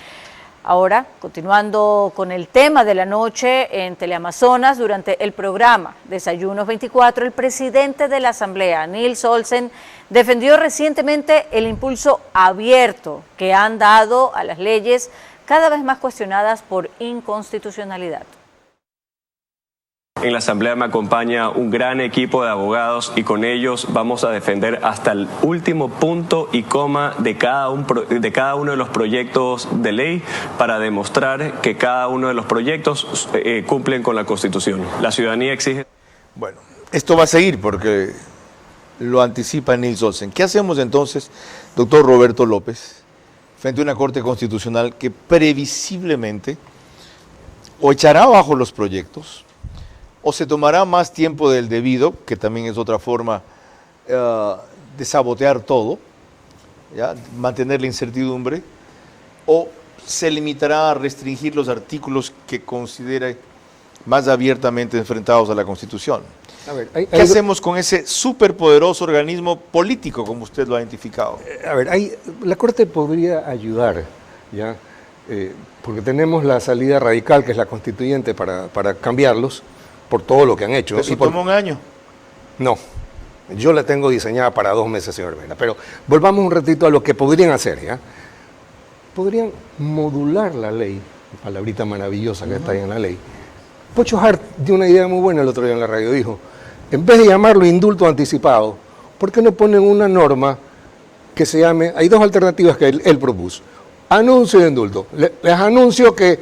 Ahora, continuando con el tema de la noche en Teleamazonas, durante el programa Desayunos 24, el presidente de la Asamblea, Nils Olsen, defendió recientemente el impulso abierto que han dado a las leyes cada vez más cuestionadas por inconstitucionalidad. En la Asamblea me acompaña un gran equipo de abogados y con ellos vamos a defender hasta el último punto y coma de cada uno de los proyectos de ley para demostrar que cada uno de los proyectos cumplen con la Constitución. La ciudadanía exige... Bueno, esto va a seguir porque lo anticipa Nils Olsen. ¿Qué hacemos entonces, doctor Roberto López, frente a una Corte Constitucional que previsiblemente o echará abajo los proyectos, o se tomará más tiempo del debido, que también es otra forma de sabotear todo, ¿ya? Mantener la incertidumbre, o se limitará a restringir los artículos que considere más abiertamente enfrentados a la Constitución? A ver, ¿qué hacemos con ese superpoderoso organismo político, como usted lo ha identificado? A ver, la Corte podría ayudar, ¿ya? Porque tenemos la salida radical, que es la constituyente, para cambiarlos, por todo lo que han hecho. ¿Eso toma un año? No, yo la tengo diseñada para 2 meses, señor Vera. Pero volvamos un ratito a lo que podrían hacer, ¿ya? Podrían modular la ley, palabrita maravillosa que está ahí en la ley. Pocho Hart dio una idea muy buena el otro día en la radio, dijo, en vez de llamarlo indulto anticipado, ¿por qué no ponen una norma que se llame, hay 2 alternativas que él propuso, anuncio de indulto, les anuncio que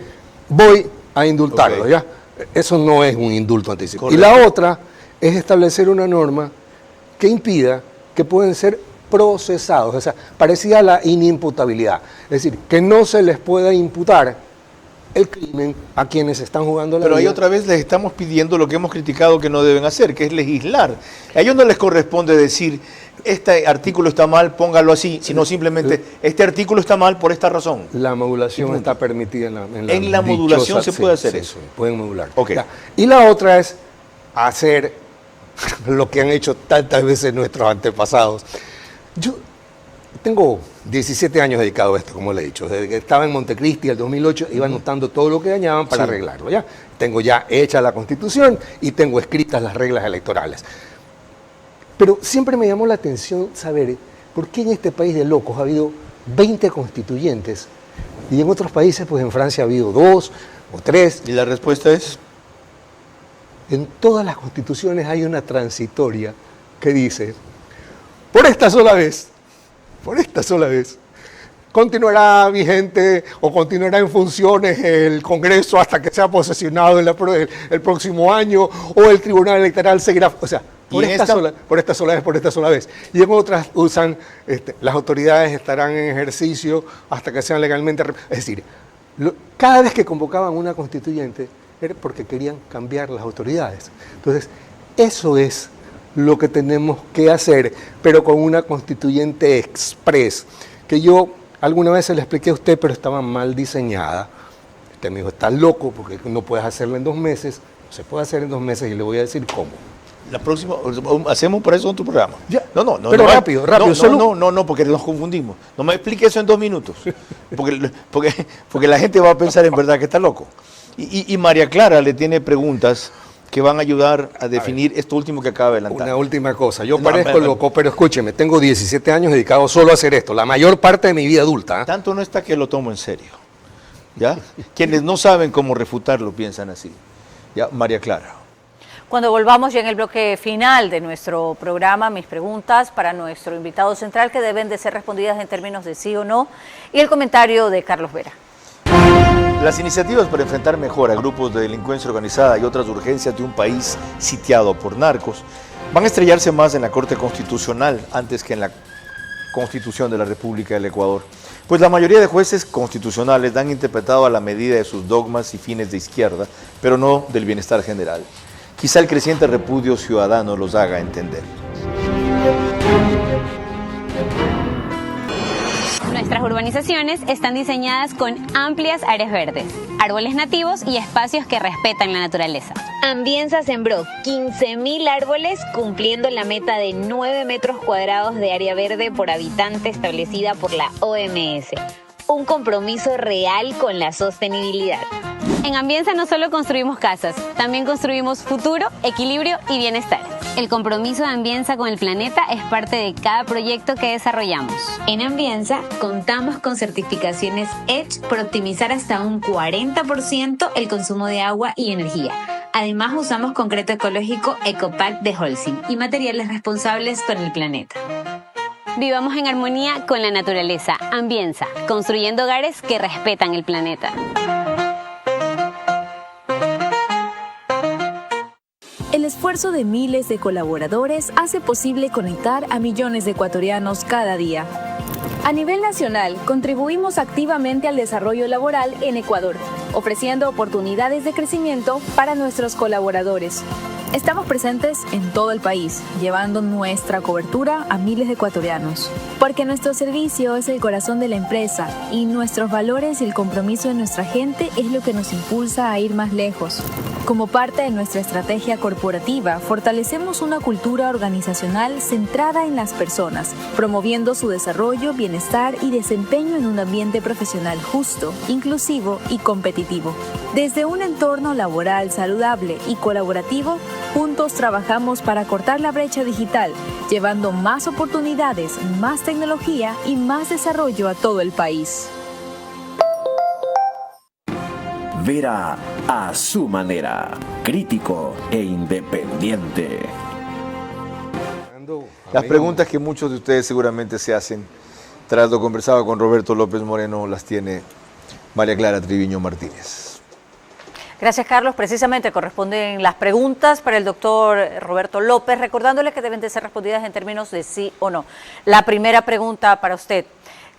voy a indultarlo, ¿ya? Eso no es un indulto anticipado. Correcto. Y la otra es establecer una norma que impida que pueden ser procesados, o sea, parecida a la inimputabilidad. Es decir, que no se les pueda imputar el crimen a quienes están jugando la vida. Pero ahí otra vez les estamos pidiendo lo que hemos criticado que no deben hacer, que es legislar. A ellos no les corresponde decir, este artículo está mal, póngalo así, sino simplemente, este artículo está mal por esta razón. La modulación está permitida en la modulación se puede hacer eso. Sí, pueden modular. Okay. Y la otra es hacer lo que han hecho tantas veces nuestros antepasados. Yo tengo 17 años dedicado a esto, como le he dicho. Desde que estaba en Montecristi, el 2008, iba anotando todo lo que dañaban para arreglarlo. ¿Ya? Tengo ya hecha la Constitución y tengo escritas las reglas electorales. Pero siempre me llamó la atención saber por qué en este país de locos ha habido 20 constituyentes y en otros países, pues en Francia ha habido 2 o 3. ¿Y la respuesta es? En todas las constituciones hay una transitoria que dice, por esta sola vez, continuará vigente o continuará en funciones el Congreso hasta que sea posesionado el próximo año, o el Tribunal Electoral seguirá, o sea, por esta sola vez. Y en otras usan, las autoridades estarán en ejercicio hasta que sean legalmente... Es decir, cada vez que convocaban una constituyente era porque querían cambiar las autoridades. Entonces, eso es lo que tenemos que hacer, pero con una constituyente express, que yo alguna vez se le expliqué a usted, pero estaba mal diseñada. Usted me dijo, estás loco porque no puedes hacerlo en 2 meses. Se puede hacer en 2 meses y le voy a decir cómo. La próxima, hacemos por eso en tu programa. Ya. No. Pero rápido. No, porque nos confundimos. No me explique eso en 2 minutos. Porque la gente va a pensar en verdad que está loco. Y María Clara le tiene preguntas que van a ayudar a definir esto último que acaba de adelantar. Una última cosa. Yo parezco loco, pero escúcheme, tengo 17 años dedicados solo a hacer esto. La mayor parte de mi vida adulta. Tanto no está que lo tomo en serio. ¿Ya? Quienes no saben cómo refutarlo piensan así. Ya, María Clara. Cuando volvamos ya en el bloque final de nuestro programa, mis preguntas para nuestro invitado central que deben de ser respondidas en términos de sí o no y el comentario de Carlos Vera. Las iniciativas para enfrentar mejor a grupos de delincuencia organizada y otras urgencias de un país sitiado por narcos van a estrellarse más en la Corte Constitucional antes que en la Constitución de la República del Ecuador. Pues la mayoría de jueces constitucionales han interpretado a la medida de sus dogmas y fines de izquierda, pero no del bienestar general. Quizá el creciente repudio ciudadano los haga entender. Nuestras urbanizaciones están diseñadas con amplias áreas verdes, árboles nativos y espacios que respetan la naturaleza. Ambienza sembró 15.000 árboles, cumpliendo la meta de 9 metros cuadrados de área verde por habitante establecida por la OMS. Un compromiso real con la sostenibilidad. En Ambienza no solo construimos casas, también construimos futuro, equilibrio y bienestar. El compromiso de Ambienza con el planeta es parte de cada proyecto que desarrollamos. En Ambienza contamos con certificaciones EDGE por optimizar hasta un 40% el consumo de agua y energía. Además usamos concreto ecológico Ecopack de Holcim y materiales responsables con el planeta. Vivamos en armonía con la naturaleza. Ambienza, construyendo hogares que respetan el planeta. El esfuerzo de miles de colaboradores hace posible conectar a millones de ecuatorianos cada día. A nivel nacional, contribuimos activamente al desarrollo laboral en Ecuador, ofreciendo oportunidades de crecimiento para nuestros colaboradores. Estamos presentes en todo el país, llevando nuestra cobertura a miles de ecuatorianos. Porque nuestro servicio es el corazón de la empresa y nuestros valores y el compromiso de nuestra gente es lo que nos impulsa a ir más lejos. Como parte de nuestra estrategia corporativa, fortalecemos una cultura organizacional centrada en las personas, promoviendo su desarrollo, bienestar y desempeño en un ambiente profesional justo, inclusivo y competitivo. Desde un entorno laboral saludable y colaborativo, juntos trabajamos para cortar la brecha digital, llevando más oportunidades, más tecnología y más desarrollo a todo el país. Vera a su manera, crítico e independiente. Las preguntas que muchos de ustedes seguramente se hacen tras lo conversado con Roberto López Moreno las tiene María Clara Triviño Martínez. Gracias, Carlos. Precisamente corresponden las preguntas para el doctor Roberto López, recordándole que deben de ser respondidas en términos de sí o no. La primera pregunta para usted.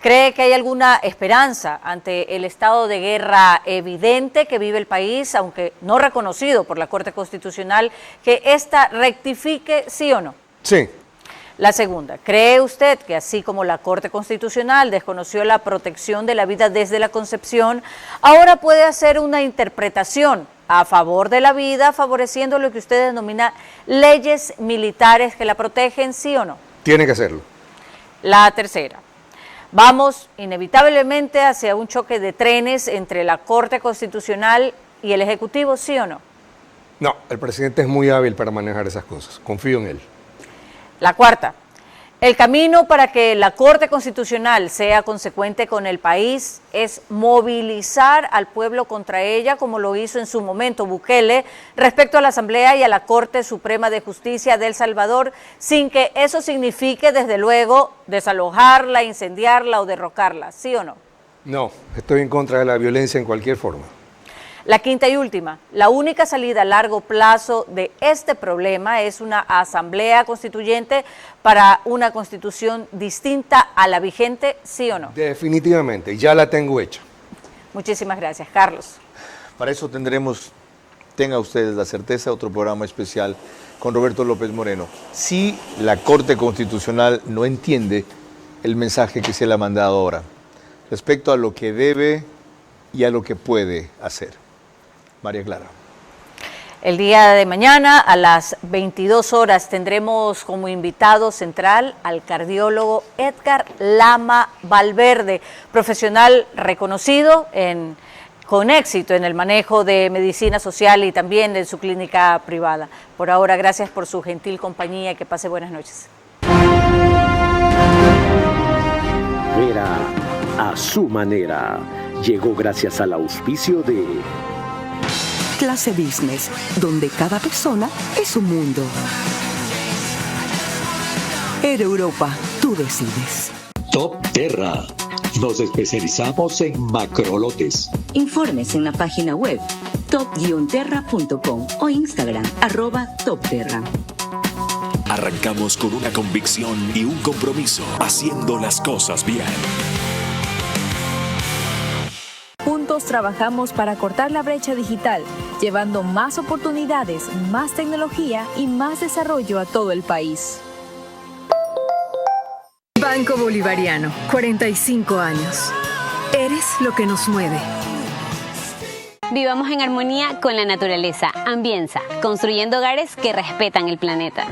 ¿Cree que hay alguna esperanza ante el estado de guerra evidente que vive el país, aunque no reconocido por la Corte Constitucional, que ésta rectifique sí o no? Sí. La segunda, ¿cree usted que así como la Corte Constitucional desconoció la protección de la vida desde la concepción, ahora puede hacer una interpretación a favor de la vida, favoreciendo lo que usted denomina leyes militares que la protegen, sí o no? Tiene que hacerlo. La tercera, vamos inevitablemente hacia un choque de trenes entre la Corte Constitucional y el Ejecutivo, ¿sí o no? No, el presidente es muy hábil para manejar esas cosas. Confío en él. La cuarta, el camino para que la Corte Constitucional sea consecuente con el país es movilizar al pueblo contra ella, como lo hizo en su momento Bukele respecto a la Asamblea y a la Corte Suprema de Justicia de El Salvador, sin que eso signifique, desde luego, desalojarla, incendiarla o derrocarla, ¿sí o no? No, estoy en contra de la violencia en cualquier forma. La quinta y última, la única salida a largo plazo de este problema es una asamblea constituyente para una constitución distinta a la vigente, ¿sí o no? Definitivamente, ya la tengo hecha. Muchísimas gracias, Carlos. Para eso tendremos, tenga ustedes la certeza, otro programa especial con Roberto López Moreno. Si la Corte Constitucional no entiende el mensaje que se le ha mandado ahora respecto a lo que debe y a lo que puede hacer. María Clara. El día de mañana a las 22 horas tendremos como invitado central al cardiólogo Edgar Lama Valverde, profesional reconocido con éxito en el manejo de medicina social y también en su clínica privada. Por ahora, gracias por su gentil compañía y que pase buenas noches. Vera a su manera. Llegó gracias al auspicio de Clase Business, donde cada persona es un mundo. Air Europa, tú decides. Top Terra. Nos especializamos en macrolotes. Informes en la página web top-terra.com o Instagram @topterra. Arrancamos con una convicción y un compromiso, haciendo las cosas bien. Juntos trabajamos para cortar la brecha digital, llevando más oportunidades, más tecnología y más desarrollo a todo el país. Banco Bolivariano, 45 años. Eres lo que nos mueve. Vivamos en armonía con la naturaleza. Ambienza, construyendo hogares que respetan el planeta.